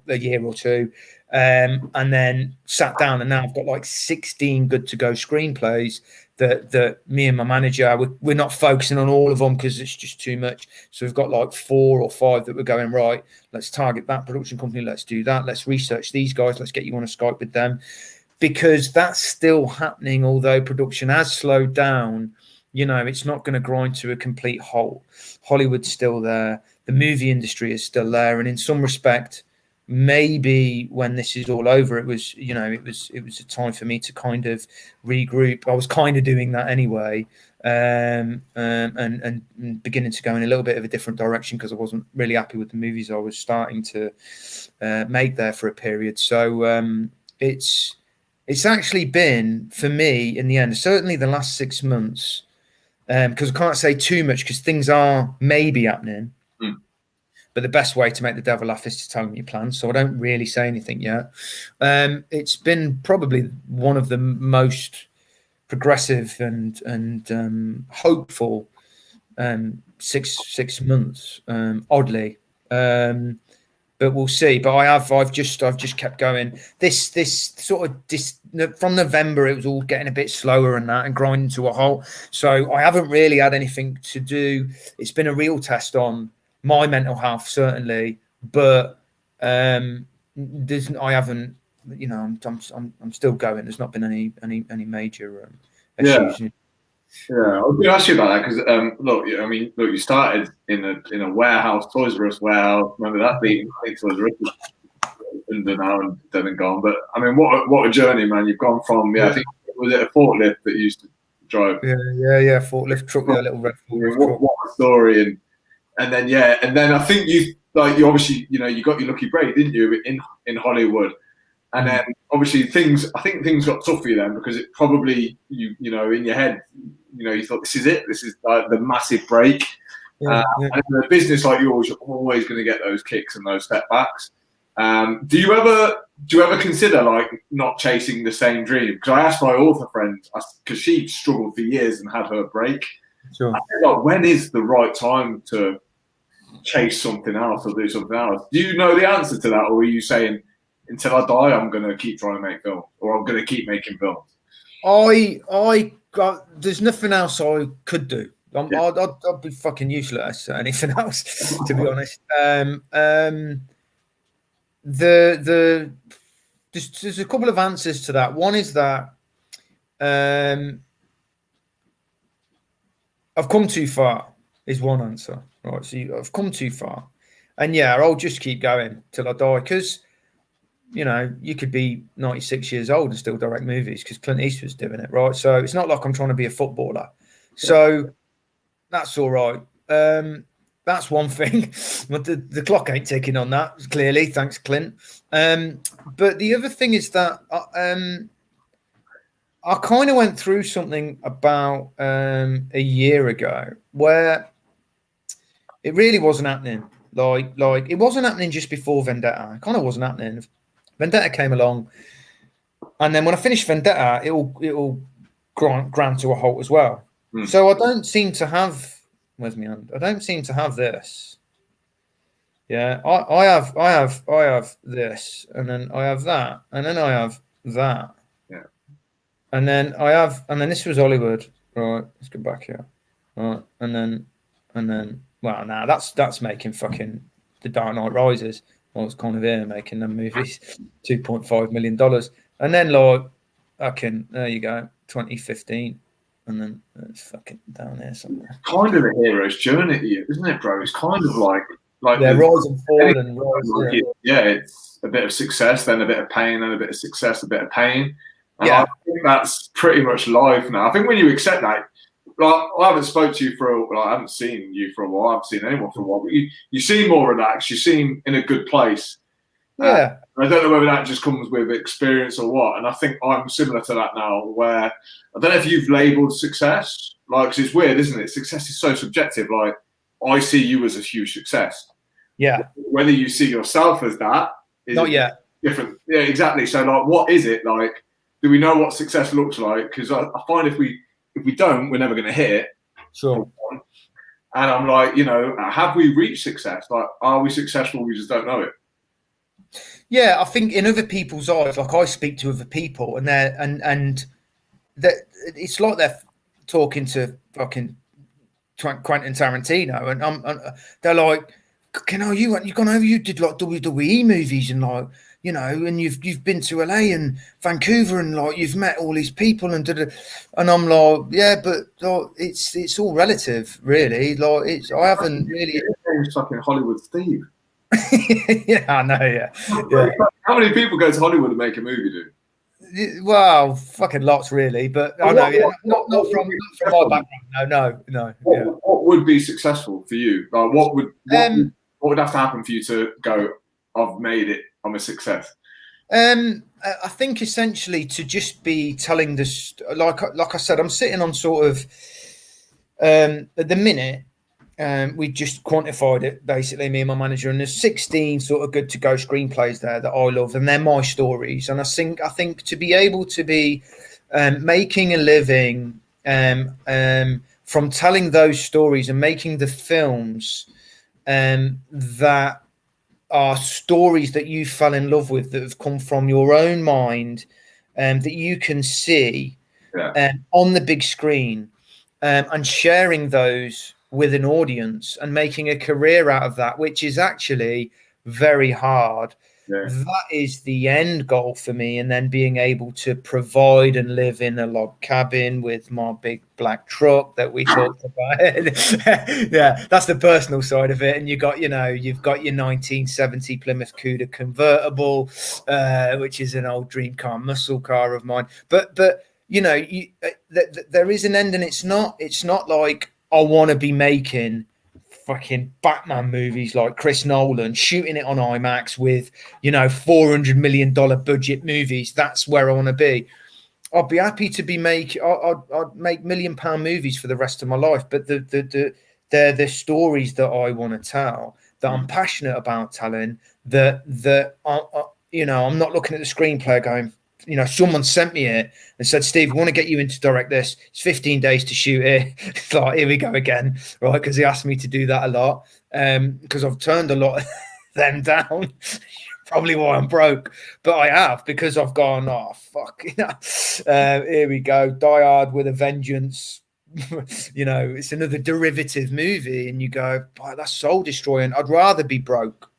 a year or two, and then sat down, and now I've got like 16 good to go screenplays that me and my manager, we're not focusing on all of them because it's just too much. So we've got like 4 or 5 that we're going, right, let's target that production company, let's do that, let's research these guys, let's get you on a Skype with them. Because that's still happening, although production has slowed down. You know, it's not going to grind to a complete halt. Hollywood's still there. The movie industry is still there. And in some respect, maybe when this is all over, it was a time for me to kind of regroup. I was kind of doing that anyway, and beginning to go in a little bit of a different direction because I wasn't really happy with the movies I was starting to make there for a period. So it's actually been, for me, in the end, certainly the last 6 months, because I can't say too much because things are maybe happening, but the best way to make the devil laugh is to tell him your plans. So I don't really say anything yet. It's been probably one of the most progressive and hopeful 6 months, oddly. But we'll see. But I've just kept going. This sort of from November, it was all getting a bit slower and that, and grinding to a halt. So I haven't really had anything to do. It's been a real test on my mental health, certainly. But I haven't. You know, I'm still going. There's not been any major issues. Yeah, I was going to ask you about that because you started in a warehouse, Toys R Us warehouse. Remember that being? I think Toys R Us was under now and dead and gone. But I mean, what a journey, man! You've gone from I think, was it a forklift that you used to drive? Yeah, forklift truck, a little red forklift truck. What a story! And then I think like you obviously, you know, you got your lucky break, didn't you, in Hollywood? And then obviously I think things got tough for you then, because it probably, you know, in your head, you know, you thought this is it. This is like the massive break. And in a business like yours, you're always going to get those kicks and those setbacks. Do you ever consider like not chasing the same dream? Because I asked my author friend, because she struggled for years and had her break. Sure. I said, like, when is the right time to chase something else or do something else? Do you know the answer to that, or are you saying, until I die, I'm going to keep trying to make films, or I'm going to keep making films? There's nothing else I could do. I'd be fucking useless at anything else, to be honest. There's a couple of answers to that. One is that I've come too far is one answer, right? So I've come too far, and yeah, I'll just keep going till I die, because you know, you could be 96 years old and still direct movies, because Clint Eastwood's doing it, right? So it's not like I'm trying to be a footballer. So that's all right. That's one thing. But the clock ain't ticking on that, clearly, thanks, Clint. But the other thing is that I kind of went through something about a year ago where it really wasn't happening. Like it wasn't happening just before Vendetta. It kind of wasn't happening. Vendetta came along, and then when I finished Vendetta, it'll ground to a halt as well. So I don't seem to have. Where's my hand? I don't seem to have this. Yeah, I have this, and then I have that, and then I have that. Yeah. And then this was Hollywood. Right, let's go back here. Right, and then well, now that's making fucking The Dark Knight Rises. I was kind of here making them movies, $2.5 million. And then like, there you go, 2015. And then it's fucking down there somewhere. Kind of a hero's journey, isn't it, bro? It's kind of like rise and fall and rise. Yeah, it's a bit of success, then a bit of pain, then a bit of success, a bit of pain. And yeah, I think that's pretty much life now. I think when you accept that, like, I haven't spoke to you I haven't seen you for a while. I haven't seen anyone for a while. But you seem more relaxed. You seem in a good place. Yeah. I don't know whether that just comes with experience or what. And I think I'm similar to that now, where I don't know if you've labelled success. Like, 'cause it's weird, isn't it? Success is so subjective. Like, I see you as a huge success. Yeah. Whether you see yourself as that is not yet different. Yeah, exactly. So, like, what is it like? Do we know what success looks like? Because I find if we don't, we're never going to hit it. Sure. And I'm like, you know, have we reached success? Like, are we successful? We just don't know it. Yeah, I think in other people's eyes, like I speak to other people, and it's like they're talking to fucking Quentin Tarantino, and they're like, you've gone over, you did like WWE movies, and like, you know, and you've been to LA and Vancouver, and like you've met all these people, and I'm like, yeah, but like, it's all relative, really. Like I haven't really. It's fucking Hollywood Steve. Yeah, I know. Yeah. How many people go to Hollywood and make a movie, dude? Well, fucking lots, really. But I know, not from my background. No. What would be successful for you? Like, what would have to happen for you to go, I've made it, I'm a success? I think essentially to just be telling this, like I said, I'm sitting on sort of at the minute. We just quantified it, basically, me and my manager, and there's 16 sort of good to go screenplays there that I love, and they're my stories. And I think to be able to be making a living from telling those stories and making the films that are stories that you fell in love with, that have come from your own mind, that you can see on the big screen, and sharing those with an audience and making a career out of that, which is actually very hard. Yeah. That is the end goal for me. And then being able to provide and live in a log cabin with my big black truck that we talked about. Yeah, that's the personal side of it. And you've got your 1970 Plymouth Cuda convertible, which is an old dream car, muscle car of mine. But you know, there is an end, and it's not like I want to be making fucking Batman movies like Chris Nolan, shooting it on IMAX with, $400 million budget movies. That's where I want to be. I'd be happy to be I'd make £1 million movies for the rest of my life. But they're the stories that I want to tell, that I'm passionate about telling, that I'm not looking at the screenplay going, someone sent me it and said, Steve, we want to get you in to direct this. It's 15 days to shoot it. It's like, here we go again, right? Because he asked me to do that a lot. Because I've turned a lot of them down. Probably why I'm broke, but I have, because I've gone, oh fuck, here we go, Die Hard with a Vengeance. It's another derivative movie, and you go, boy, that's soul destroying. I'd rather be broke.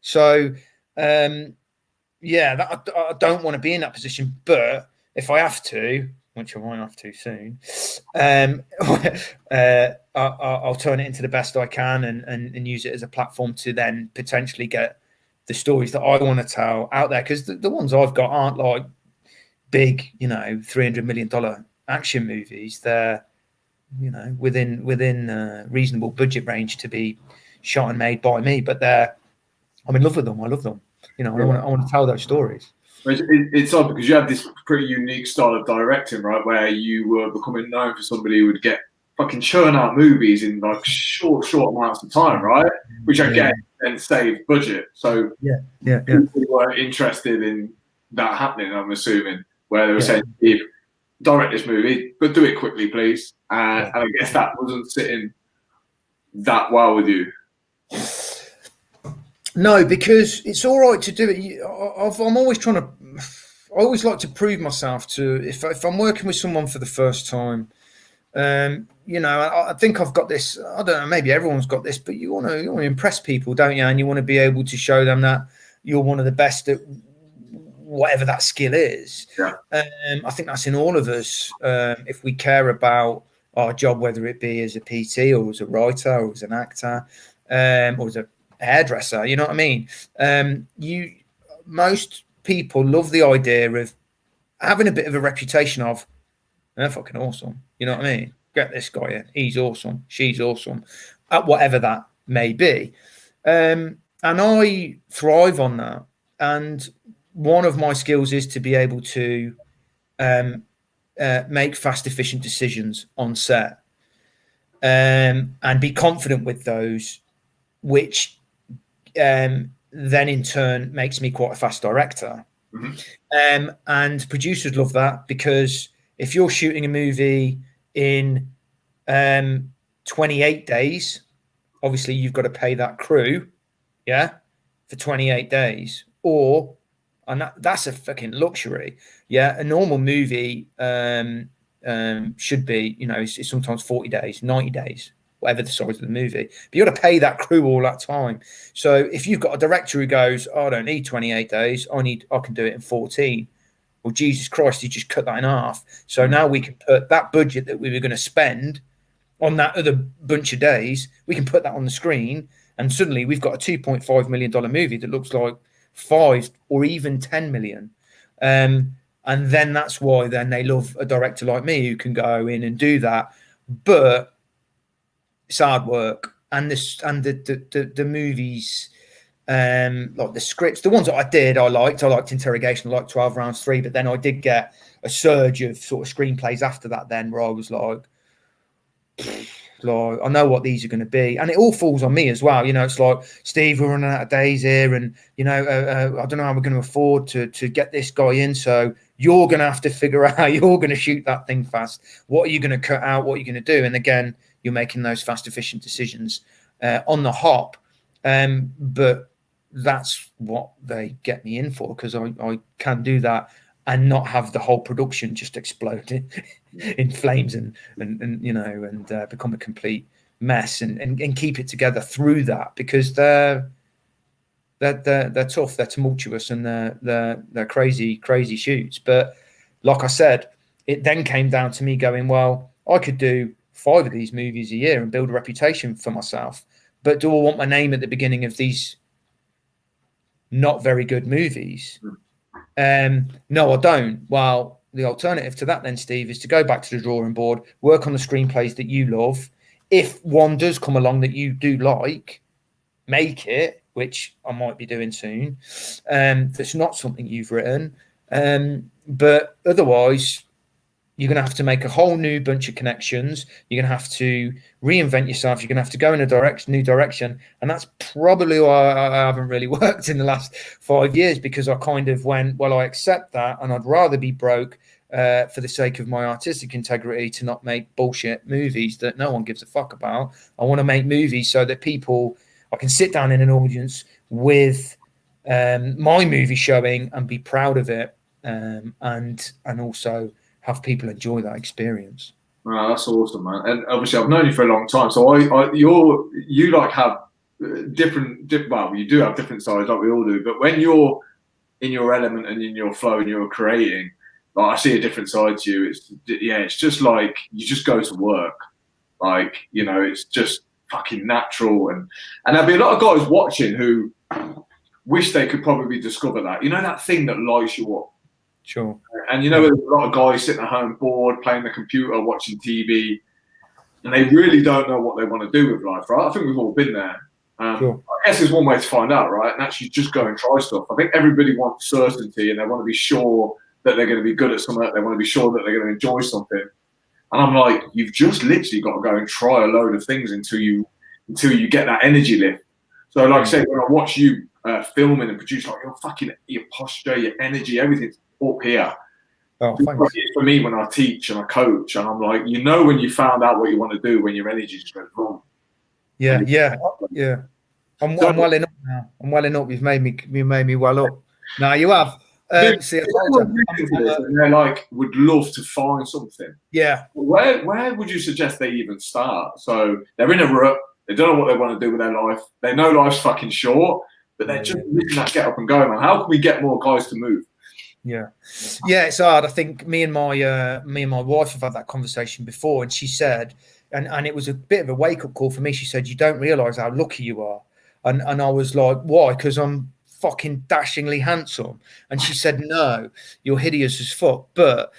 So I don't want to be in that position, but if I have to, which I won't have to soon, I'll turn it into the best I can and use it as a platform to then potentially get the stories that I want to tell out there, because the ones I've got aren't like big, $300 million action movies. They're, within reasonable budget range to be shot and made by me, but I'm in love with them. I love them. I want to tell those stories. It's odd because you had this pretty unique style of directing, right, where you were becoming known for somebody who would get fucking churn out movies in like short amounts of time, right? Which again then saved budget. So people were interested in that happening, I'm assuming, where they were saying, Steve, direct this movie, but do it quickly, please. And I guess that wasn't sitting that well with you. No, because it's all right to do it. I'm always trying to. I always like to prove myself to. If I'm working with someone for the first time, I think I've got this. I don't know. Maybe everyone's got this, but you want to impress people, don't you? And you want to be able to show them that you're one of the best at whatever that skill is. Yeah. I think that's in all of us. If we care about our job, whether it be as a PT or as a writer or as an actor, or as a hairdresser, you know what I mean? Most people love the idea of having a bit of a reputation of, they're fucking awesome. You know what I mean? Get this guy in. He's awesome. She's awesome. At whatever that may be. And I thrive on that. And one of my skills is to be able to make fast, efficient decisions on set, and be confident with those, which then in turn makes me quite a fast director. Mm-hmm. And producers love that, because if you're shooting a movie in 28 days, obviously you've got to pay that crew, for 28 days. And that's a fucking luxury. A normal movie should be, it's sometimes 40 days, 90 days, whatever the size of the movie. But you got to pay that crew all that time. So if you've got a director who goes, I don't need 28 days, I can do it in 14. Well, Jesus Christ, you just cut that in half. So now we can put that budget that we were going to spend on that other bunch of days, we can put that on the screen, and suddenly we've got a $2.5 million movie that looks like 5 or even 10 million. And then that's why then they love a director like me who can go in and do that. But it's hard work, and the movies, like the scripts, the ones that I liked Interrogation, I liked 12 Rounds 3, but then I did get a surge of sort of screenplays after that then, where I was like, I know what these are going to be, and it all falls on me as well. It's like, Steve, we're running out of days here, and I don't know how we're going to afford to get this guy in, so you're going to have to figure out how you're going to shoot that thing fast. What are you going to cut out? What are you going to do? And again, you're making those fast, efficient decisions on the hop. But that's what they get me in for, because I can do that and not have the whole production just explode in flames and become a complete mess, and keep it together through that, because they're tough, they're tumultuous, and they're crazy shoots. But like I said, it then came down to me going, well, I could do 5 of these movies a year and build a reputation for myself, but do I want my name at the beginning of these not very good movies? No, I don't. Well, the alternative to that then, Steve, is to go back to the drawing board, work on the screenplays that you love, if one does come along that you do like, make it, which I might be doing soon. That's not something you've written. But otherwise, you're going to have to make a whole new bunch of connections. You're going to have to reinvent yourself. You're going to have to go in a new direction. And that's probably why I haven't really worked in the last 5 years, because I kind of went, well, I accept that, and I'd rather be broke for the sake of my artistic integrity to not make bullshit movies that no one gives a fuck about. I want to make movies so that I can sit down in an audience with my movie showing and be proud of it, and also have people enjoy that experience. Oh, that's awesome, man. And obviously, I've known you for a long time, so you like have different. Well, you do have different sides, like we all do. But when you're in your element and in your flow and you're creating, like, I see a different side to you. It's just like you just go to work, like, you know, it's just fucking natural. And there'll be a lot of guys watching who wish they could probably discover that. You know, that thing that lights you up. Sure. And you know, there's a lot of guys sitting at home bored, playing the computer, watching TV, and they really don't know what they want to do with life, right? I think we've all been there. Sure. I guess there's one way to find out, right? And actually just go and try stuff. I think everybody wants certainty, and they want to be sure that they're going to be good at something. They want to be sure that they're going to enjoy something. And I'm like, you've just literally got to go and try a load of things until you get that energy lift. So, like I said, when I watch you filming and produce, like, your posture, your energy, everything's up here. Oh, thanks. It's for me when I teach and I coach, and I'm like, you know, when you found out what you want to do, when your energy just goes wrong. Yeah. I'm well enough now. I'm well enough. You've made me well up. No, you have. See, they're like, would love to find something. Yeah. Where would you suggest they even start? So they're in a rut. They don't know what they want to do with their life. They know life's fucking short, but they're just missing that get up and go, man. How can we get more guys to move? Yeah, it's hard. I think me and my wife have had that conversation before, and she said, and it was a bit of a wake up call for me. She said, "You don't realise how lucky you are," and I was like, "Why?" Because I'm fucking dashingly handsome. And she said, "No, you're hideous as fuck." But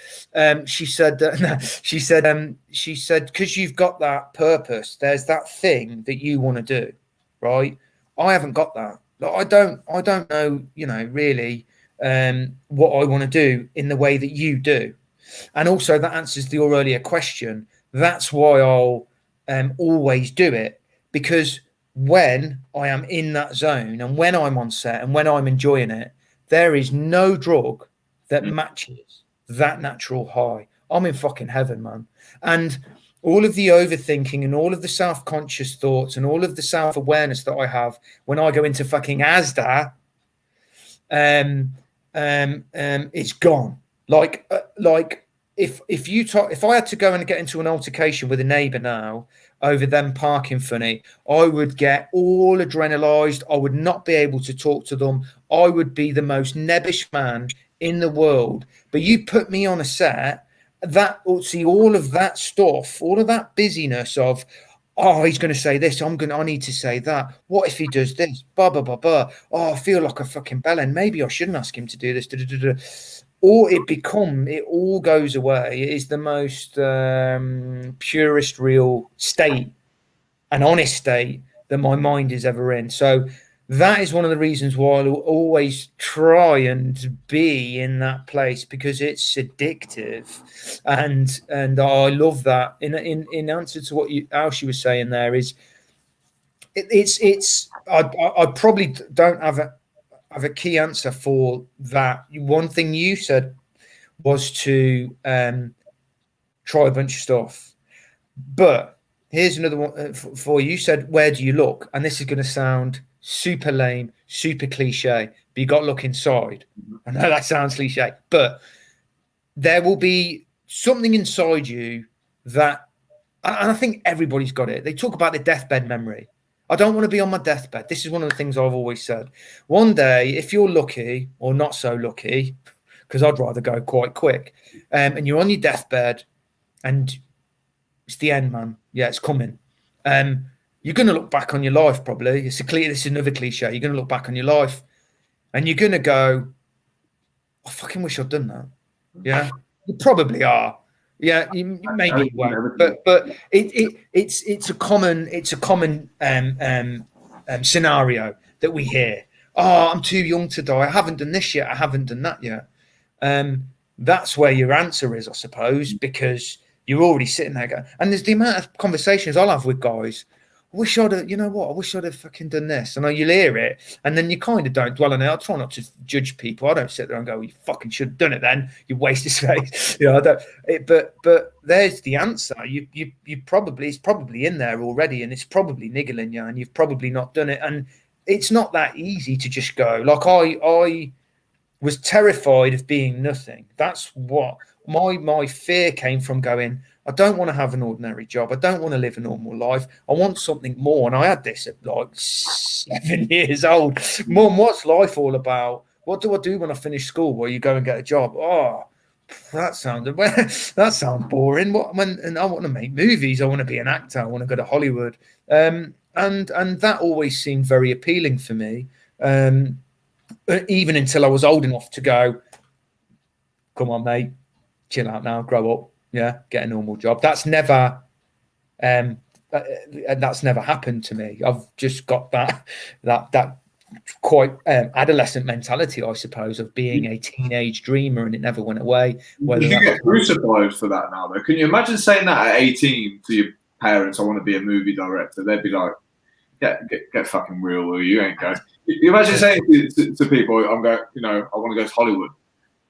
she said, because you've got that purpose. There's that thing that you want to do, right? I haven't got that. Like, I don't know, you know, really. What I want to do in the way that you do. And also that answers your earlier question. That's why I'll always do it, because when I am in that zone and when I'm on set and when I'm enjoying it, there is no drug that matches that natural high. I'm in fucking heaven, man. And all of the overthinking and all of the self-conscious thoughts and all of the self-awareness that I have when I go into fucking Asda, it's gone. Like if I had to go and get into an altercation with a neighbour now over them parking funny, I would get all adrenalized. I would not be able to talk to them. I would be the most nebbish man in the world. But you put me on a set, see all of that stuff, all of that busyness of, oh, he's going to say this. I need to say that. What if he does this? Blah, blah, blah, blah. Oh, I feel like a fucking bellend. Maybe I shouldn't ask him to do this. Or it all goes away. It is the most purest, real state, an honest state that my mind is ever in. So that is one of the reasons why I'll always try and be in that place, because it's addictive, and I love that. In answer to what Alshi was saying, there is I probably don't have a key answer for that. One thing you said was to try a bunch of stuff, but here's another one for you. You said, where do you look? And this is going to sound super lame, super cliche, but you got to look inside. I know that sounds cliche, but there will be something inside you that, and I think everybody's got it. They talk about the deathbed memory. I don't want to be on my deathbed. This is one of the things I've always said. One day, if you're lucky or not so lucky, because I'd rather go quite quick, and you're on your deathbed and it's the end, man. Yeah, it's coming. You're going to look back on your life, probably. This is another cliche. You're going to look back on your life and you're going to go, I fucking wish I'd done that. Yeah, you probably are. Yeah, maybe you won't, but it's a common scenario that we hear. Oh, I'm too young to die. I haven't done this yet. I haven't done that yet. That's where your answer is, I suppose, because you're already sitting there going, and there's the amount of conversations I'll have with guys. I wish I'd have, you know what? I wish I'd have fucking done this. And you'll hear it, and then you kind of don't dwell on it. I try not to judge people. I don't sit there and go, well, "You fucking should have done it." Then you waste his space. I don't. But there's the answer. You probably, it's probably in there already, and it's probably niggling you, and you've probably not done it. And it's not that easy to just go. Like I was terrified of being nothing. That's what my fear came from. Going, I don't want to have an ordinary job. I don't want to live a normal life. I want something more. And I had this at like 7 years old. Mum, what's life all about? What do I do when I finish school? Well, you go and get a job. Oh, that sounds boring. And I want to make movies. I want to be an actor. I want to go to Hollywood. And that always seemed very appealing for me. Even until I was old enough to go, come on, mate, chill out now, grow up. Yeah, get a normal job. That's never happened to me. I've just got that quite adolescent mentality, I suppose, of being a teenage dreamer, and it never went away. Did you get crucified for that now, though? Can you imagine saying that at 18 to your parents, I want to be a movie director? They'd be like, get fucking real, or you ain't going. You imagine saying to people, I'm going, I want to go to Hollywood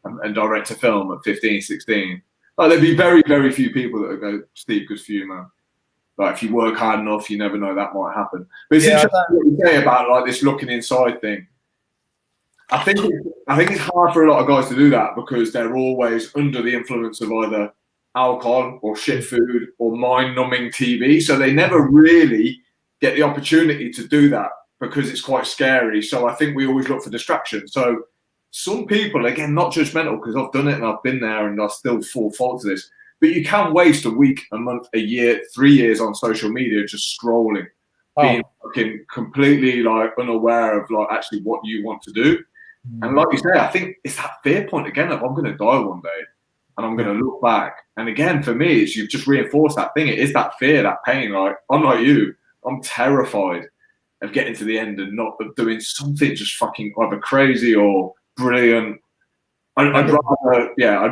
and direct a film at 15, 16. Like, there'd be very, very few people that would go, Steve, good for you, man. Like, if you work hard enough, you never know, that might happen. But it's interesting what you say about like this looking inside thing. I think it's hard for a lot of guys to do that because they're always under the influence of either alcohol or shit food or mind-numbing TV. So they never really get the opportunity to do that because it's quite scary. So I think we always look for distraction. So some people, again, not judgmental, because I've done it and I've been there and I still fall fault to this, but you can waste a week, a month, a year, 3 years on social media just scrolling, being fucking completely like unaware of like actually what you want to do. And like you say, I think it's that fear point again of I'm going to die one day and I'm going to look back. And again, for me, it's you've just reinforced that thing. It is that fear, that pain. Like, I'm like you, I'm terrified of getting to the end and not doing something just fucking either crazy or brilliant. I'd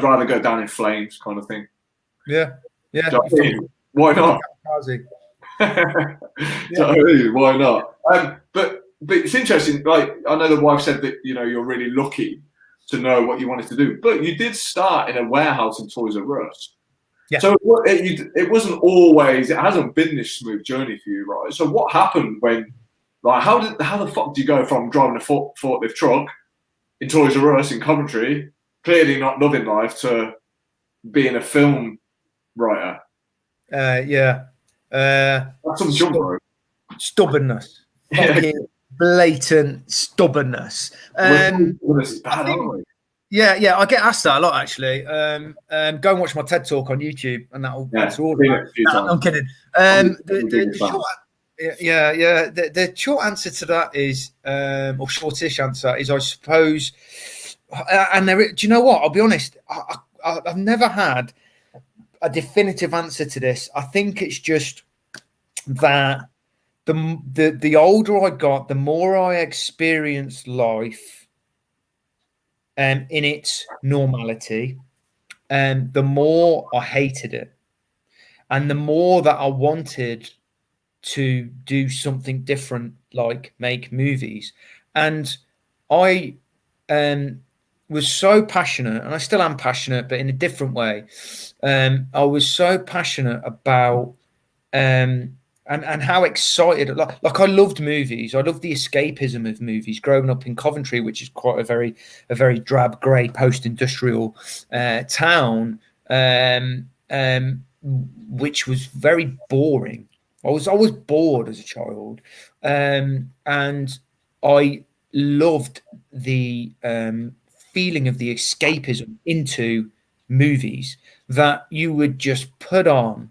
rather go down in flames, kind of thing. Yeah. Why not? Why not? But it's interesting. Like, I know the wife said that you're really lucky to know what you wanted to do, but you did start in a warehouse in Toys R Us. Yeah. So it wasn't always. It hasn't been this smooth journey for you, right? So what happened when? Like, how the fuck do you go from driving a forklift truck in Toys R Us in Coventry, clearly not loving life, to being a film writer? That's some jump, bro. Stubbornness. Fucking blatant stubbornness. Stubbornness is bad, aren't we? Yeah, I get asked that a lot, actually. Go and watch my TED Talk on YouTube, and that's all. I'm kidding. The short answer to that is, or shortish answer is, I suppose, and do you know what? I'll be honest. I've never had a definitive answer to this. I think it's just that the older I got, the more I experienced life, in its normality, and the more I hated it, and the more that I wanted to do something different, like make movies. And I was so passionate, and I still am passionate, but in a different way. I was so passionate about and how excited, like I loved movies. I loved the escapism of movies growing up in Coventry, which is quite a very drab, grey, post-industrial town, which was very boring. I was bored as a child, and I loved the feeling of the escapism into movies, that you would just put on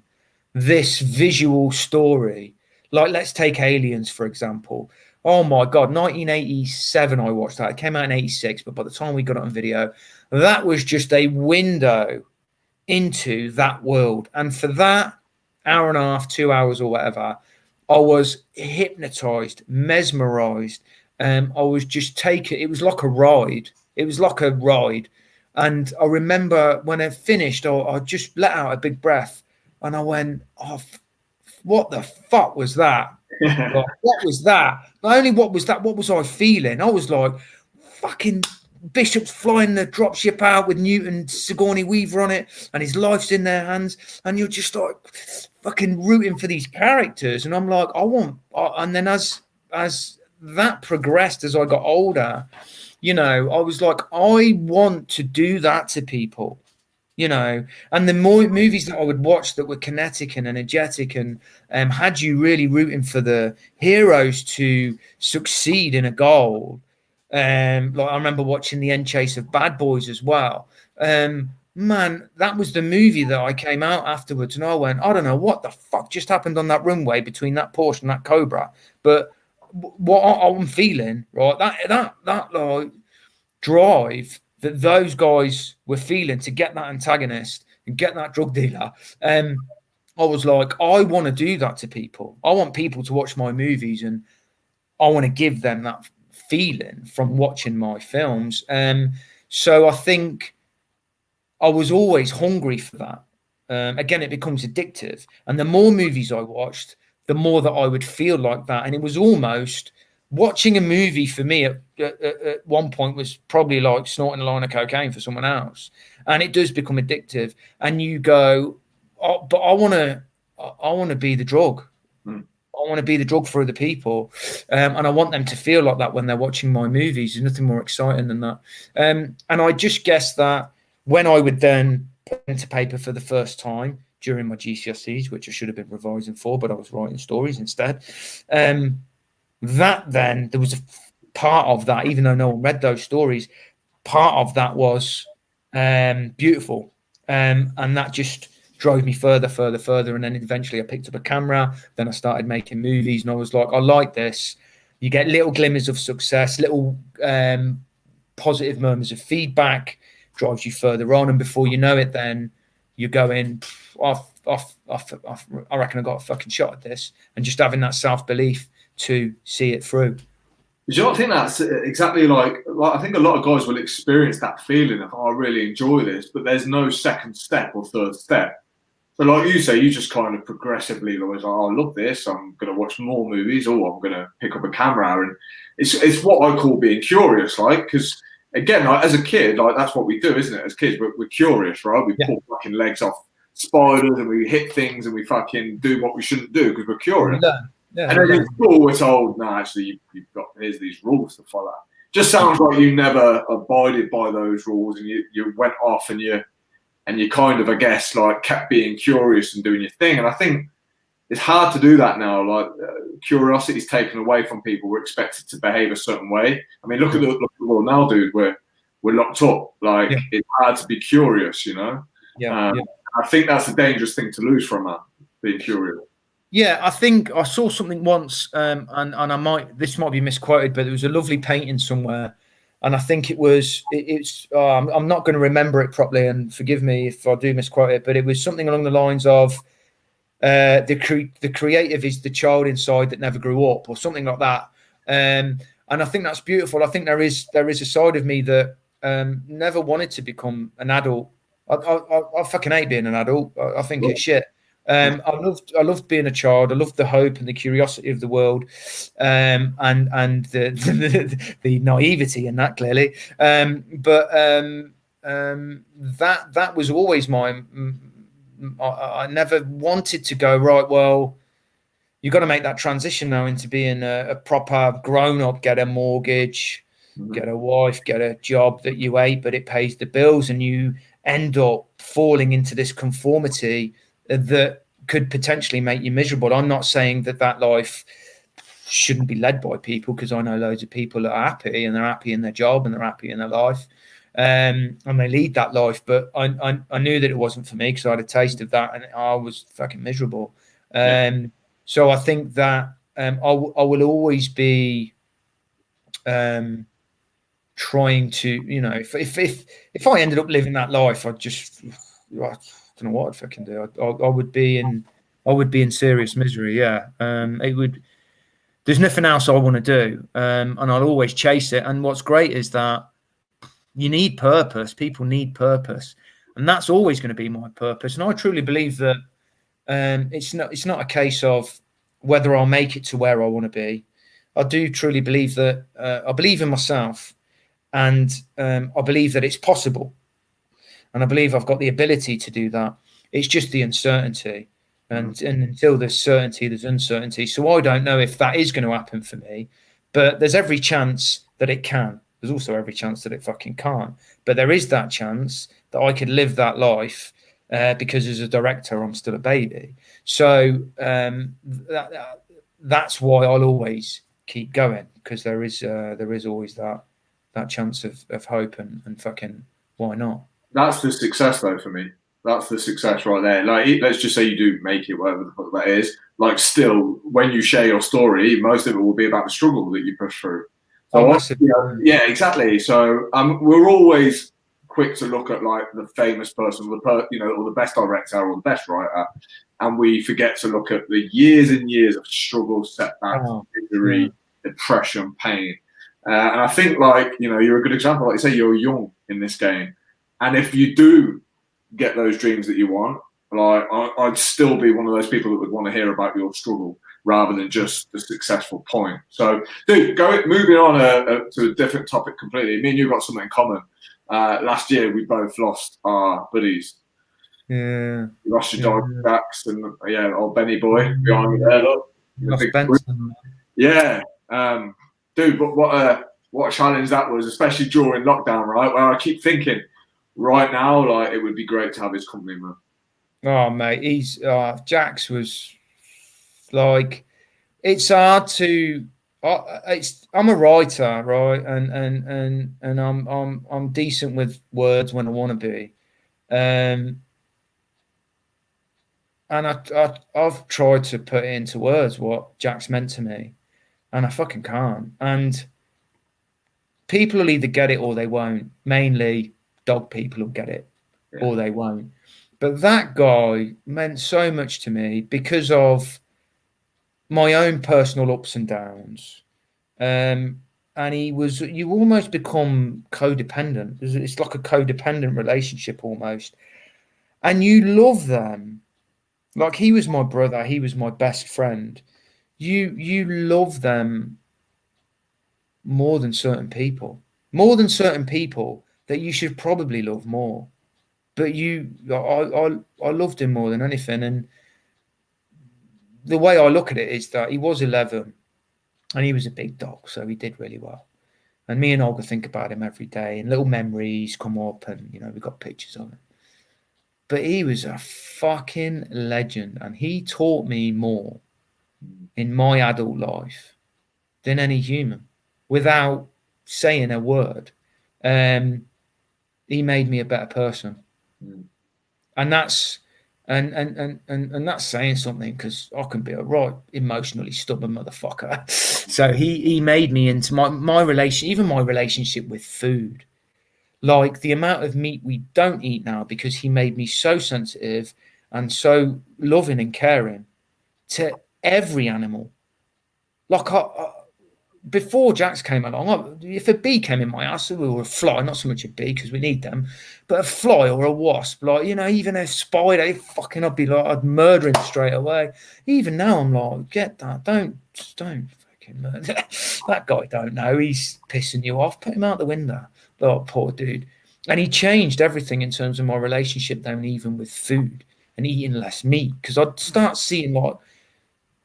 this visual story. Like, let's take Aliens, for example. Oh my God, 1987 I watched that. It came out in 86, but by the time we got it on video, that was just a window into that world. And for that hour and a half, 2 hours or whatever, I was hypnotized, mesmerized. I was just taken. It was like a ride. It was like a ride. And I remember when I finished, I just let out a big breath and I went, oh, what the fuck was that? Like, what was that? Not only what was that, what was I feeling? I was like, fucking Bishop's flying the dropship out with Newton Sigourney Weaver on it, and his life's in their hands, and you're just like fucking rooting for these characters. And I'm like, and then as that progressed, as I got older, you know, I was like, I want to do that to people. You know, and the more movies that I would watch that were kinetic and energetic and had you really rooting for the heroes to succeed in a goal. Like I remember watching the end chase of Bad Boys as well. Man, that was the movie that I came out afterwards and I went, I don't know what the fuck just happened on that runway between that Porsche and that Cobra, but what I'm feeling, right? That like drive that those guys were feeling to get that antagonist and get that drug dealer. I was like, I want to do that to people. I want people to watch my movies and I want to give them that feeling from watching my films. So I think I was always hungry for that. Again, it becomes addictive. And the more movies I watched, the more that I would feel like that. And it was almost watching a movie for me at one point was probably like snorting a line of cocaine for someone else. And it does become addictive. And you go, oh, but I want to be the drug. I want to be the drug for other people. And I want them to feel like that when they're watching my movies. There's nothing more exciting than that. And I just guess that when I would then put into paper for the first time during my GCSEs, which I should have been revising for, but I was writing stories instead, that then there was a part of that, even though no one read those stories, part of that was beautiful. And that just drove me further. And then eventually I picked up a camera. Then I started making movies and I was like, I like this. You get little glimmers of success, little positive moments of feedback, drives you further on. And before you know it, then you're going, I reckon I got a fucking shot at this. And just having that self-belief to see it through. You know, I think that's exactly like I think a lot of guys will experience that feeling of, oh, I really enjoy this, but there's no second step or third step. So like you say, you just kind of progressively always like, oh, I love this, I'm going to watch more movies, or I'm going to pick up a camera. And it's what I call being curious, like, because again, like, as a kid, like that's what we do, isn't it? As kids, we're curious, right? We pull fucking legs off spiders and we hit things and we fucking do what we shouldn't do because we're curious. Yeah, and then in school, we're told, no, actually, you've got, here's these rules to follow. Just sounds like you never abided by those rules, and you went off and you kind of, I guess, like kept being curious and doing your thing. And I think it's hard to do that now. Like curiosity is taken away from people. We're expected to behave a certain way. I mean, look at the world now, dude. We're locked up. Like it's hard to be curious, you know. I think that's a dangerous thing to lose from that, being curious. Yeah, I think I saw something once, and this might be misquoted, but there was a lovely painting somewhere, and I think it's I'm not going to remember it properly, and forgive me if I do misquote it, but it was something along the lines of the creative is the child inside that never grew up, or something like that. And I think that's beautiful. I think there is a side of me that never wanted to become an adult. I fucking hate being an adult. I think it's shit. I loved being a child. I loved the hope and the curiosity of the world, and the naivety in that, clearly. But that was always mine. I never wanted to go, right, well, you've got to make that transition now into being a proper grown-up, get a mortgage, get a wife, get a job that you hate, but it pays the bills, and you end up falling into this conformity that could potentially make you miserable. I'm not saying that life shouldn't be led by people, because I know loads of people that are happy, and they're happy in their job and they're happy in their life, and they lead that life. But I knew that it wasn't for me, because I had a taste of that and I was fucking miserable. So I think that I will always be trying to, you know, if I ended up living that life, I'd just don't know what I'd fucking do. I would be in serious misery. Yeah. It would. There's nothing else I want to do, and I'll always chase it. And what's great is that you need purpose. People need purpose, and that's always going to be my purpose. And I truly believe that it's not a case of whether I'll make it to where I want to be. I do truly believe that I believe in myself, and I believe that it's possible. And I believe I've got the ability to do that. It's just the uncertainty. And until there's certainty, there's uncertainty. So I don't know if that is going to happen for me. But there's every chance that it can. There's also every chance that it fucking can't. But there is that chance that I could live that life because as a director, I'm still a baby. So that's why I'll always keep going, because there is always that chance of hope and fucking why not? That's the success, though, for me. That's the success right there. Like, let's just say you do make it, whatever the fuck that is. Like, still, when you share your story, most of it will be about the struggle that you push through. So, yeah, exactly. So, we're always quick to look at like the famous person, or the best director or the best writer, and we forget to look at the years and years of struggle, setbacks, misery, depression, pain. And I think, like, you're a good example. Like you say, you're young in this game. And if you do get those dreams that you want, like I'd still be one of those people that would want to hear about your struggle rather than just the successful point. So, dude, moving on to a different topic completely. Me and you got something in common. Last year, we both lost our buddies. Yeah. You lost your dog, Jax, and old Benny boy behind me there. Look, lost Benson. Yeah, dude, but what a challenge that was, especially during lockdown, right? Where I keep thinking, right now, like, it would be great to have his company, man. Oh, mate, Jax was like, it's hard to. I'm a writer, right, and I'm decent with words when I want to be, and I've tried to put into words what Jax meant to me, and I fucking can't. And people will either get it or they won't. Mainly dog people will get it, or they won't. But that guy meant so much to me because of my own personal ups and downs. And you almost become codependent. It's like a codependent relationship almost. And you love them. Like, he was my brother. He was my best friend. You love them more than certain people that you should probably love more. But I loved him more than anything. And the way I look at it is that he was 11 and he was a big dog, so he did really well. And me and Olga think about him every day, and little memories come up, and we've got pictures of him. But he was a fucking legend, and he taught me more in my adult life than any human, without saying a word. He made me a better person. And that's that's saying something, because I can be a right emotionally stubborn motherfucker. So he made me into my relation, even my relationship with food, like the amount of meat we don't eat now, because he made me so sensitive and so loving and caring to every animal. Like, before Jax came along, if a bee came in my house, or a fly, not so much a bee because we need them, but a fly or a wasp, like, even a spider, I'd be like, I'd murder him straight away. Even now, I'm like, get that, don't fucking murder that guy. Don't know, he's pissing you off. Put him out the window. Oh, poor dude. And he changed everything in terms of my relationship, then, even with food and eating less meat, because I'd start seeing like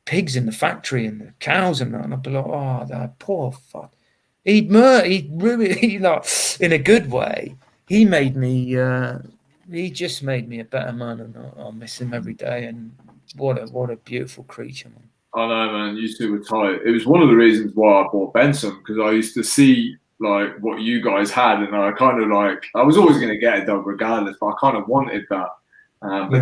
pigs in the factory and the cows and that, and I'd be like, oh, that poor fuck. He'd really, like, in a good way. He made me. He just made me a better man, and I miss him every day. And what a beautiful creature, man. I know, man. You two were tight. It was one of the reasons why I bought Benson, because I used to see like what you guys had, and I kind of like, I was always going to get a dog regardless, but I kind of wanted that. But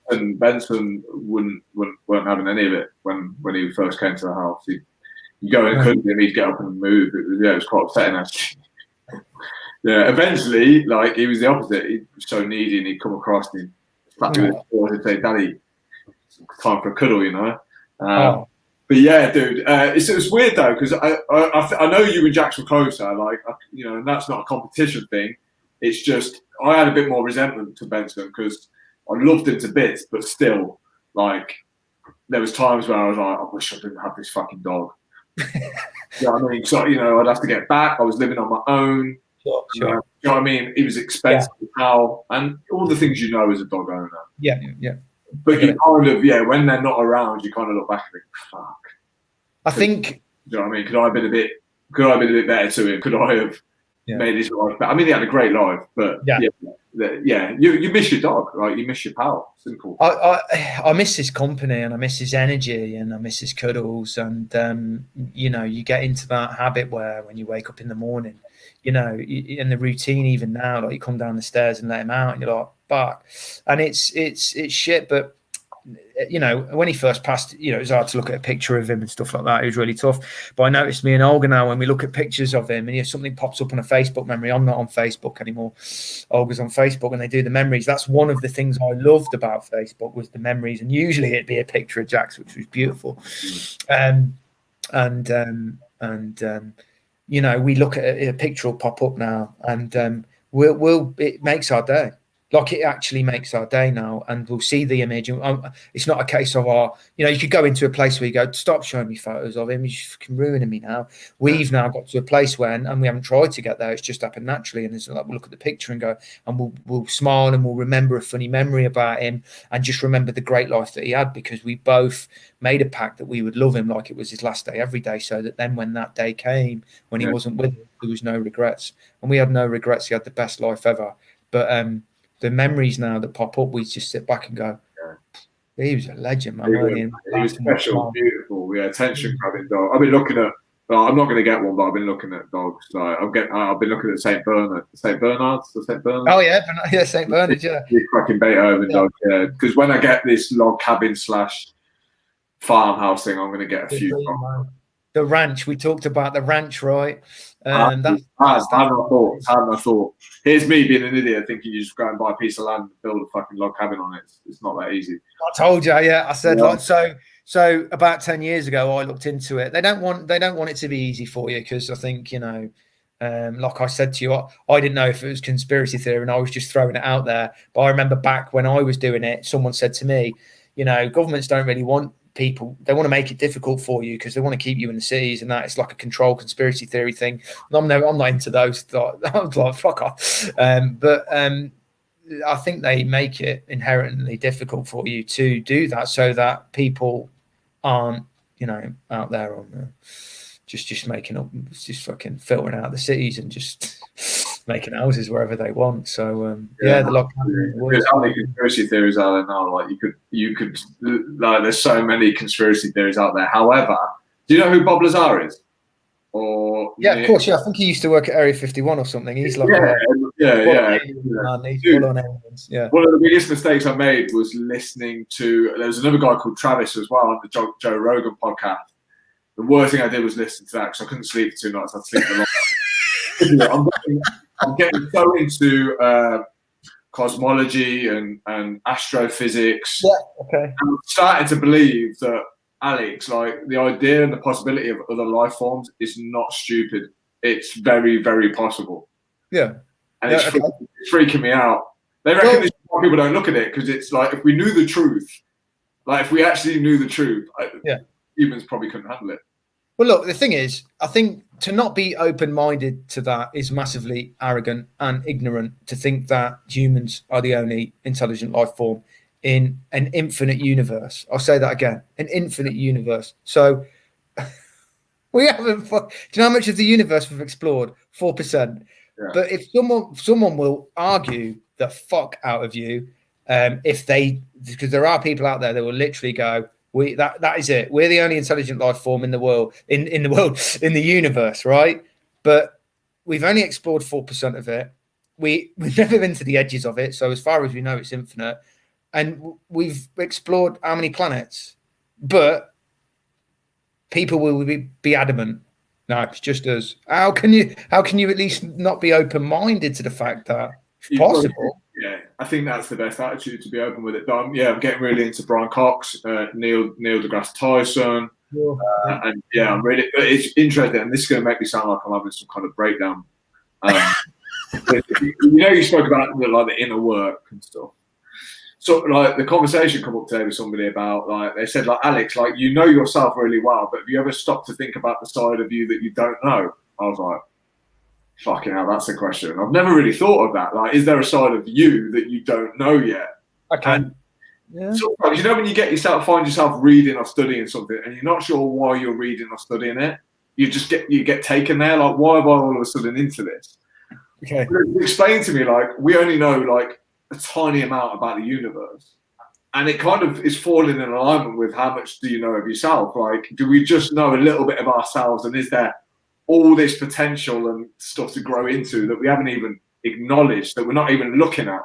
then Benson weren't having any of it when he first came to the house. You go in and cook him, he'd get up and move. It was quite upsetting, actually. Eventually, like, he was the opposite. He was so needy, and he'd come across and he'd slap me with the paws and say, "Daddy, it's time for a cuddle," you know. But yeah, dude, it's weird though, because I know you and Jax were closer, like, you know, and that's not a competition thing. It's just I had a bit more resentment to Benson because I loved him to bits, but still, like, there was times where I was like, I wish I didn't have this fucking dog. You know what I mean? So, you know, I'd have to get back. I was living on my own. Sure. You know what I mean? It was expensive, how, and all the things you know as a dog owner. Yeah. But you kind of, when they're not around, you kind of look back and think, fuck. I think. Do you know what I mean? Could I have been a bit better to him? Could I have made his life better? I mean, he had a great life, but you miss your dog, right? You miss your pal. Simple. I miss his company, and I miss his energy, and I miss his cuddles, and you know, you get into that habit where when you wake up in the morning, you know, in the routine, even now, like you come down the stairs and let him out, and you're like, fuck, and it's shit, but. You know, when he first passed, you know, it was hard to look at a picture of him and stuff like that. It was really tough. But I noticed me and Olga now, when we look at pictures of him and if something pops up on a Facebook memory, I'm not on Facebook anymore. Olga's on Facebook and they do the memories. That's one of the things I loved about Facebook was the memories. And usually it'd be a picture of Jax, which was beautiful. You know, we look at a picture will pop up now and it makes our day. Like it actually makes our day now, and we'll see the image. And it's not a case of you know, you could go into a place where you go, stop showing me photos of him. You're fucking ruining me now. We've now got to a place when, and we haven't tried to get there. It's just happened naturally. And it's like, we'll look at the picture and go, and we'll smile and we'll remember a funny memory about him and just remember the great life that he had, because we both made a pact that we would love him like it was his last day every day. So that then when that day came, when he wasn't with us, there was no regrets. And we had no regrets. He had the best life ever. But, the memories now that pop up, we just sit back and go, he was a legend, man. He was special, beautiful. Yeah, attention grabbing dog. I've been looking at. Well, I'm not going to get one, but I've been looking at dogs. Like I've been looking at St. Bernard. Oh yeah, St. Bernard. Yeah, cracking Beethoven dog. Yeah, because when I get this log cabin / farmhouse thing, I'm going to get a few. The ranch. We talked about the ranch, right? I thought. Here's me being an idiot thinking you just go and buy a piece of land and build a fucking log cabin on it. It's not that easy. I told you, I said like so. So about 10 years ago, I looked into it. They don't want it to be easy for you, because I think, you know, like I said to you, I didn't know if it was conspiracy theory, and I was just throwing it out there. But I remember back when I was doing it, someone said to me, you know, governments don't really want people, they want to make it difficult for you because they want to keep you in the cities, and that it's like a control conspiracy theory thing. I'm not into those. I was like, fuck off. But I think they make it inherently difficult for you to do that, so that people aren't, you know, out there on just making up, just fucking filtering out the cities and just making houses wherever they want. So the lockdown. There's how many conspiracy theories out there now? Like you could like, there's so many conspiracy theories out there. However, do you know who Bob Lazar is? Or of course, I think he used to work at Area 51 or something. He's like He's full on aliens. Yeah. One of the biggest mistakes I made was listening to. There was another guy called Travis as well on the Joe Rogan podcast. The worst thing I did was listen to that because I couldn't sleep for 2 nights. I'd sleep a lot. I'm getting so into cosmology and astrophysics. Yeah, okay. I'm starting to believe that, Alex, like the idea and the possibility of other life forms is not stupid. It's very, very possible. Yeah. And it's freaking me out. They reckon this is why people don't look at it, because it's like, if we knew the truth, like if we actually knew the truth, humans probably couldn't handle it. Well, look, the thing is, I think to not be open-minded to that is massively arrogant and ignorant, to think that humans are the only intelligent life form in an infinite universe. I'll say that again, an infinite universe. So we haven't. Do you know how much of the universe we've explored? 4%. Yeah. But if someone will argue the fuck out of you, because there are people out there that will literally go, that is it. We're the only intelligent life form in the world, in the universe, right? But we've only explored 4% of it. We've never been to the edges of it. So as far as we know, it's infinite. And we've explored how many planets? But people will be adamant. No, it's just us. How can you at least not be open-minded to the fact that it's possible? I think that's the best attitude, to be open with it. But I'm getting really into Brian Cox, Neil deGrasse Tyson, and I'm really. It's interesting, and this is going to make me sound like I'm having some kind of breakdown. You spoke about the inner work and stuff. So like the conversation come up today with somebody about like they said like Alex, like you know yourself really well, but have you ever stopped to think about the side of you that you don't know? I was like, fucking hell, that's a question. I've never really thought of that. Like, is there a side of you that you don't know yet? Okay. And sometimes, when you find yourself reading or studying something and you're not sure why you're reading or studying it, you get taken there. Like, why am I all of a sudden into this? Okay. Explain to me, like, we only know like a tiny amount about the universe, and it kind of is falling in alignment with how much do you know of yourself? Like, do we just know a little bit of ourselves, and is there all this potential and stuff to grow into that we haven't even acknowledged, that we're not even looking at?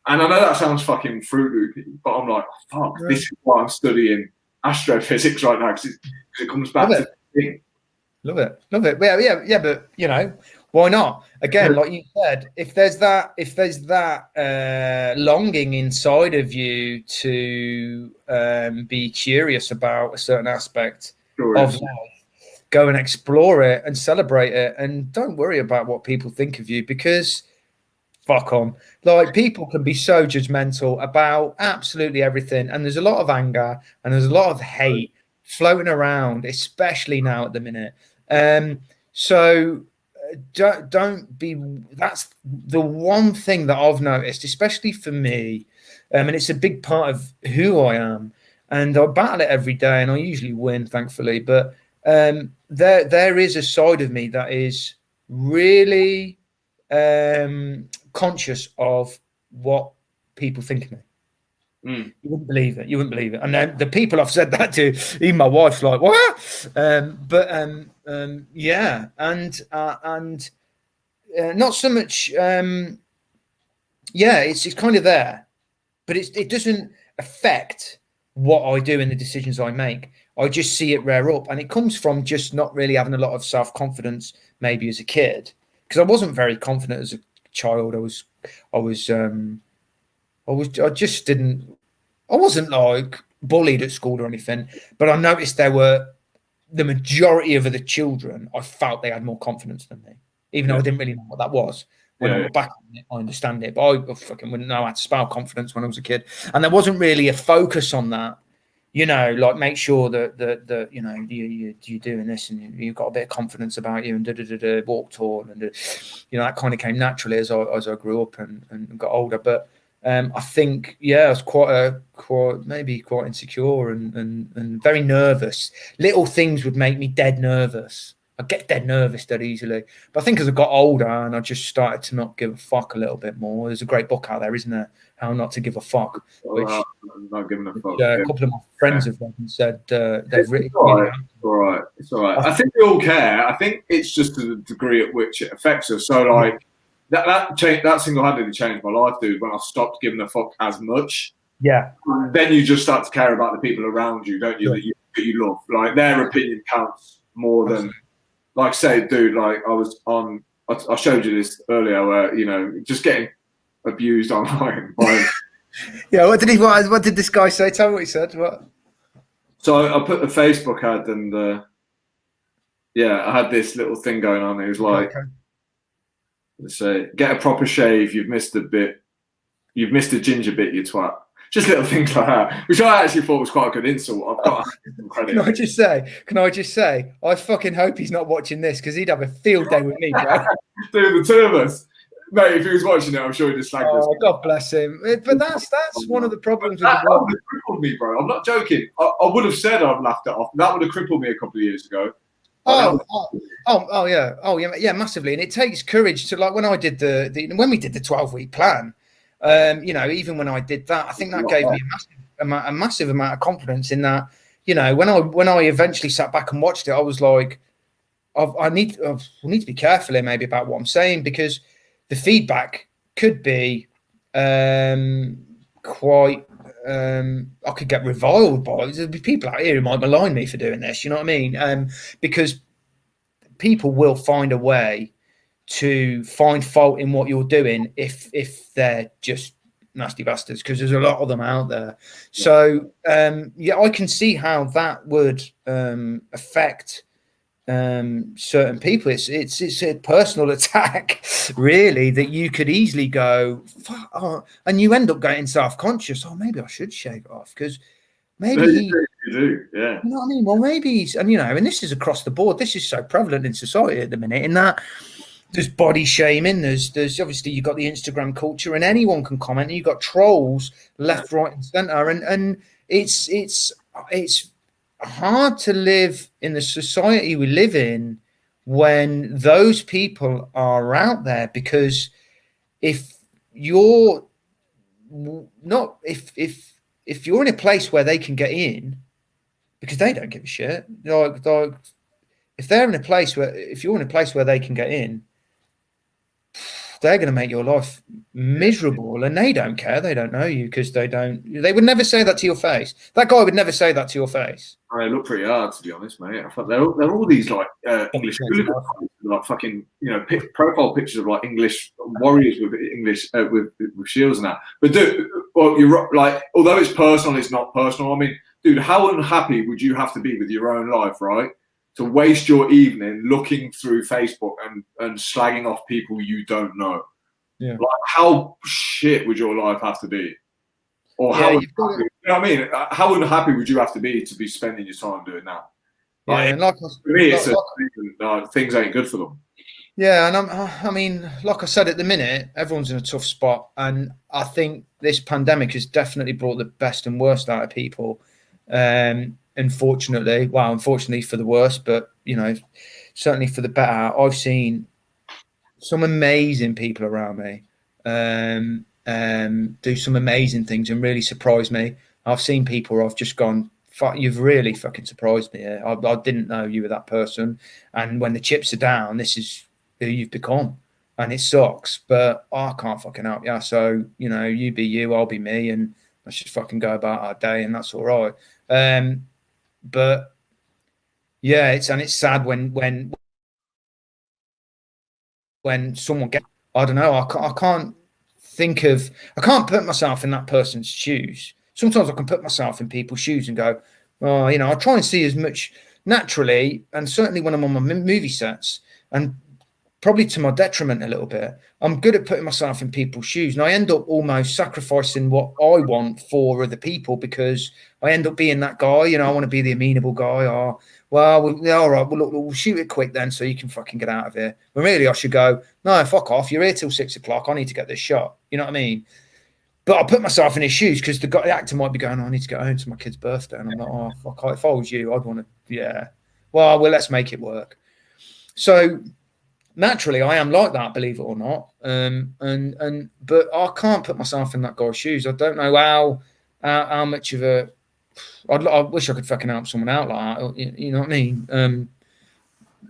And I know that sounds fucking Fruit Loopy, but I'm like, fuck, this is why I'm studying astrophysics right now, because it comes back to the thing. Love it. Yeah, but why not? Again, like you said, if there's that longing inside of you to be curious about a certain aspect of life, go and explore it and celebrate it, and don't worry about what people think of you, because fuck on. Like, people can be so judgmental about absolutely everything, and there's a lot of anger and there's a lot of hate floating around, especially now at the minute. So don't be. That's the one thing that I've noticed, especially for me, and it's a big part of who I am. And I battle it every day, and I usually win, thankfully. But there is a side of me that is really conscious of what people think of me. You wouldn't believe it. And then the people I've said that to, even my wife's like, what? Not so much. It's kind of there, but it doesn't affect what I do and the decisions I make. I just see it rear up, and it comes from just not really having a lot of self-confidence, maybe as a kid, because I wasn't very confident as a child. I wasn't like bullied at school or anything, but I noticed the majority of the children, I felt they had more confidence than me, even though I didn't really know what that was. When I look back on it, I understand it, but I fucking wouldn't know how to spell confidence when I was a kid. And there wasn't really a focus on that, like make sure that you're doing this and you've got a bit of confidence about you and walk tall, and that kind of came naturally as I grew up and got older. But I think, I was quite insecure and very nervous. Little things would make me dead nervous. I get dead nervous dead easily. But I think as I got older and I just started to not give a fuck a little bit more. There's a great book out there, isn't there? How Not to Give a Fuck. Which, not giving a fuck. A couple of my friends have read and said they've written. It's all right. I think we all care. I think it's just to the degree at which it affects us. So like that single-handedly changed my life, dude. When I stopped giving a fuck as much. Yeah. Then you just start to care about the people around you, don't you? That you love. Like, their opinion counts more than. Like, say, dude, like I showed you this earlier where, just getting abused online. What did this guy say? Tell me what he said. What? So I put the Facebook ad and, I had this little thing going on. It was like, let's say, get a proper shave. You've missed a ginger bit, you twat. Just little things like that, which I actually thought was quite a good insult. I've got some credit. Can I just say, I fucking hope he's not watching this, because he'd have a field day with me, bro. Dude, the two of us. Mate, if he was watching it, I'm sure he'd just slag us. God bless him. But that's one of the problems with the world. That would have crippled me, bro. I'm not joking. I would have said I'd laughed it off. That would have crippled me a couple of years ago. Yeah, massively. And it takes courage to, like, when I did when we did the 12-week plan, even when I did that, I think that gave me a massive amount of confidence in that. When I eventually sat back and watched it, I was like, I need to be careful here maybe about what I'm saying, because the feedback could be quite. I could get reviled by. There'd be people out here who might malign me for doing this. You know what I mean? Because people will find a way to find fault in what you're doing if they're just nasty bastards, because there's a lot of them out there. So I can see how that would affect certain people. It's a personal attack, really, that you could easily go, and you end up getting self-conscious. Oh, maybe I should shave it off, because maybe you do, yeah. You know what I mean? Well, maybe he's, and and this is across the board. This is so prevalent in society at the minute, in that there's body shaming. There's obviously you've got the Instagram culture, and anyone can comment. And you've got trolls left, right, and centre, and it's hard to live in the society we live in when those people are out there, because if you're not, if you're in a place where they can get in, because they don't give a shit, like if they're in a place where, if you're in a place where they can get in, they're going to make your life miserable, and they don't care. They don't know you, because they would never say that to your face. That guy would never say that to your face. They look pretty hard, to be honest, mate. I thought they're all these like English hooligans, like fucking profile pictures of like English warriors with English with shields and that. But dude, well, you're like, although it's personal, it's not personal. I mean, dude, how unhappy would you have to be with your own life, right, to waste your evening looking through Facebook and slagging off people you don't know? Yeah. Like, how shit would your life have to be? Or how, you know what I mean? How unhappy would you have to be spending your time doing that? Like, and for me, it's things ain't good for them. Yeah, and I mean, like I said, at the minute, everyone's in a tough spot, and I think this pandemic has definitely brought the best and worst out of people. Unfortunately for the worst, but certainly for the better. I've seen some amazing people around me do some amazing things and really surprise me. I've seen people where I've just gone, fuck, you've really fucking surprised me here. I didn't know you were that person. And when the chips are down, this is who you've become. And it sucks, but I can't fucking help you. So, you be you, I'll be me, and let's just fucking go about our day, and that's all right. But yeah, it's sad when someone gets, I don't know, I can't put myself in that person's shoes. Sometimes I can put myself in people's shoes and go, oh, I try and see as much naturally, and certainly when I'm on my movie sets, and probably to my detriment a little bit, I'm good at putting myself in people's shoes, and I end up almost sacrificing what I want for other people, because I end up being that guy. I want to be the amenable guy. Or, well, yeah, all right, well, look, we'll shoot it quick then, so you can fucking get out of here. But really, I should go, no, fuck off. You're here till 6 o'clock. I need to get this shot. You know what I mean? But I put myself in his shoes, because the actor might be going, oh, I need to get home to my kid's birthday, and I'm like, oh, fuck, if I was you, I'd want to, yeah. Well, let's make it work. So naturally, I am like that, believe it or not. But I can't put myself in that guy's shoes. I don't know how much of a. I wish I could fucking help someone out like that. You know what I mean?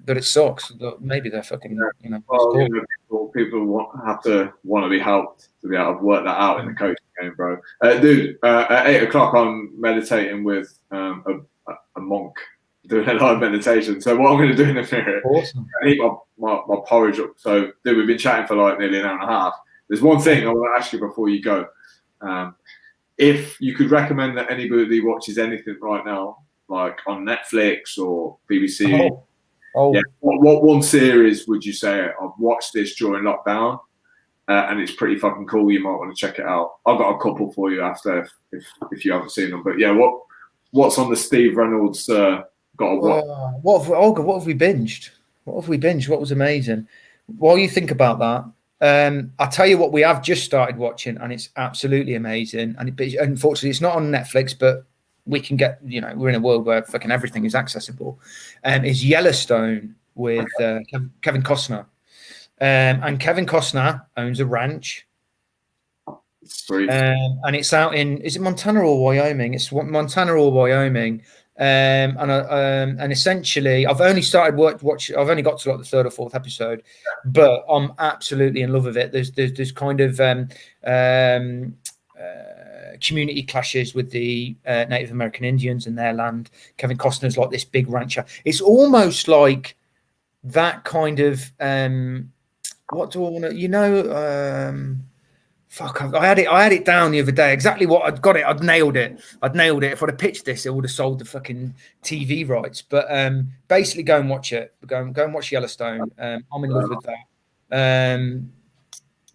But it sucks. Maybe they're fucking. Well, people have to want to be helped to be able to work that out in the coaching game, bro. Dude, at 8 o'clock, I'm meditating with a monk, doing a live meditation. So what I'm going to do in a minute, awesome. I eat my porridge up. So, dude, we've been chatting for like nearly an hour and a half. There's one thing I want to ask you before you go. If you could recommend that anybody watches anything right now, like on Netflix or BBC, yeah, what one series would you say, I've watched this during lockdown and it's pretty fucking cool, you might want to check it out? I've got a couple for you after if you haven't seen them. But yeah, what's on the Steve Reynolds got to watch? What have we binged? What was amazing? While you think about that, I'll tell you what we have just started watching, and it's absolutely amazing. And unfortunately, it's not on Netflix, but we can get, we're in a world where fucking everything is accessible. Is Yellowstone with Kevin Costner. And Kevin Costner owns a ranch. Sweet. And it's out in, is it Montana or Wyoming? It's Montana or Wyoming. And essentially, I've only started watch. I've only got to like the 3rd or 4th episode, but I'm absolutely in love with it. There's kind of community clashes with the Native American Indians and their land. Kevin Costner's like this big rancher. It's almost like that kind of what do I want to? You know, fuck! I had it down the other day. Exactly what I'd got it. I'd nailed it. If I'd have pitched this, it would have sold the fucking TV rights. But basically, go and watch it. Go and watch Yellowstone. I'm in love with that.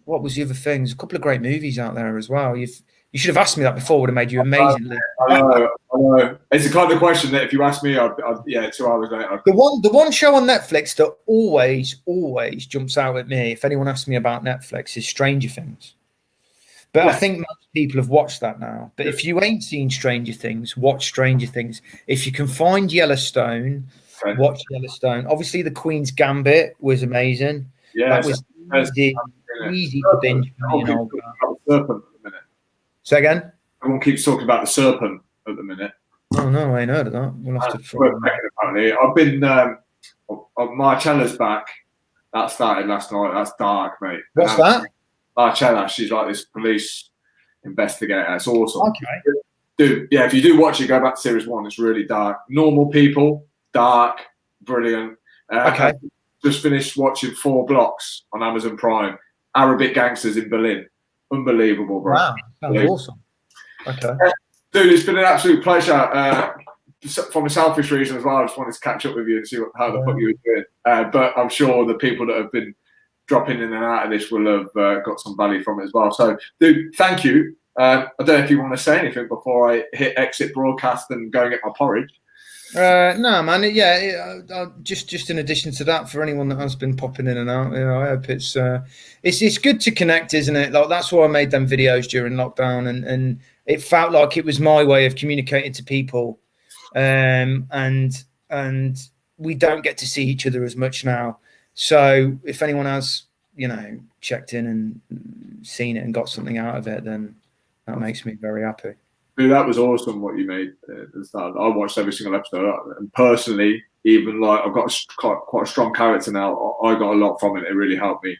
What was the other thing? There's a couple of great movies out there as well. You should have asked me that before. Would have made you amazingly. I know. It's the kind of question that if you asked me, I'd 2 hours later. The one show on Netflix that always jumps out at me, if anyone asks me about Netflix, is Stranger Things. But I think most people have watched that now. But if you ain't seen Stranger Things, watch Stranger Things. If you can find Yellowstone, watch Yellowstone. Obviously, The Queen's Gambit was amazing. Yeah, that was easy to binge. Serpent at the minute. Say again? Everyone keeps talking about the Serpent at the minute. Oh no, I ain't heard of that. We'll have to. Apparently, I've been. Marcella's back. That started last night. That's dark, mate. What's that? Marcella, she's like this police investigator. It's awesome. Okay. Dude, yeah, if you do watch it, go back to series 1. It's really dark. Normal People, dark, brilliant. Okay. Just finished watching 4 Blocks on Amazon Prime. Arabic Gangsters in Berlin. Unbelievable, bro. Wow, sounds awesome. Okay. Dude, it's been an absolute pleasure. From a selfish reason as well, I just wanted to catch up with you and see how the fuck you were doing. But I'm sure the people that have been dropping in and out of this will have got some value from it as well. So, dude, thank you. I don't know if you want to say anything before I hit exit broadcast and go and get my porridge. No, man. Yeah, just in addition to that, for anyone that has been popping in and out, I hope it's good to connect, isn't it? Like that's why I made them videos during lockdown, and it felt like it was my way of communicating to people, and we don't get to see each other as much now. So if anyone has, checked in and seen it and got something out of it, then that makes me very happy. Dude, that was awesome what you made at the start. I watched every single episode, and personally, even like I've got quite a strong character now. I got a lot from it. It really helped me,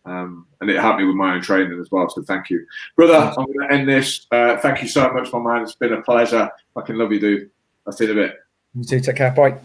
and it helped me with my own training as well. So thank you, brother. I'm going to end this. Thank you so much, my man. It's been a pleasure. Fucking love you, dude. I'll see you in a bit. You too. Take care. Bye.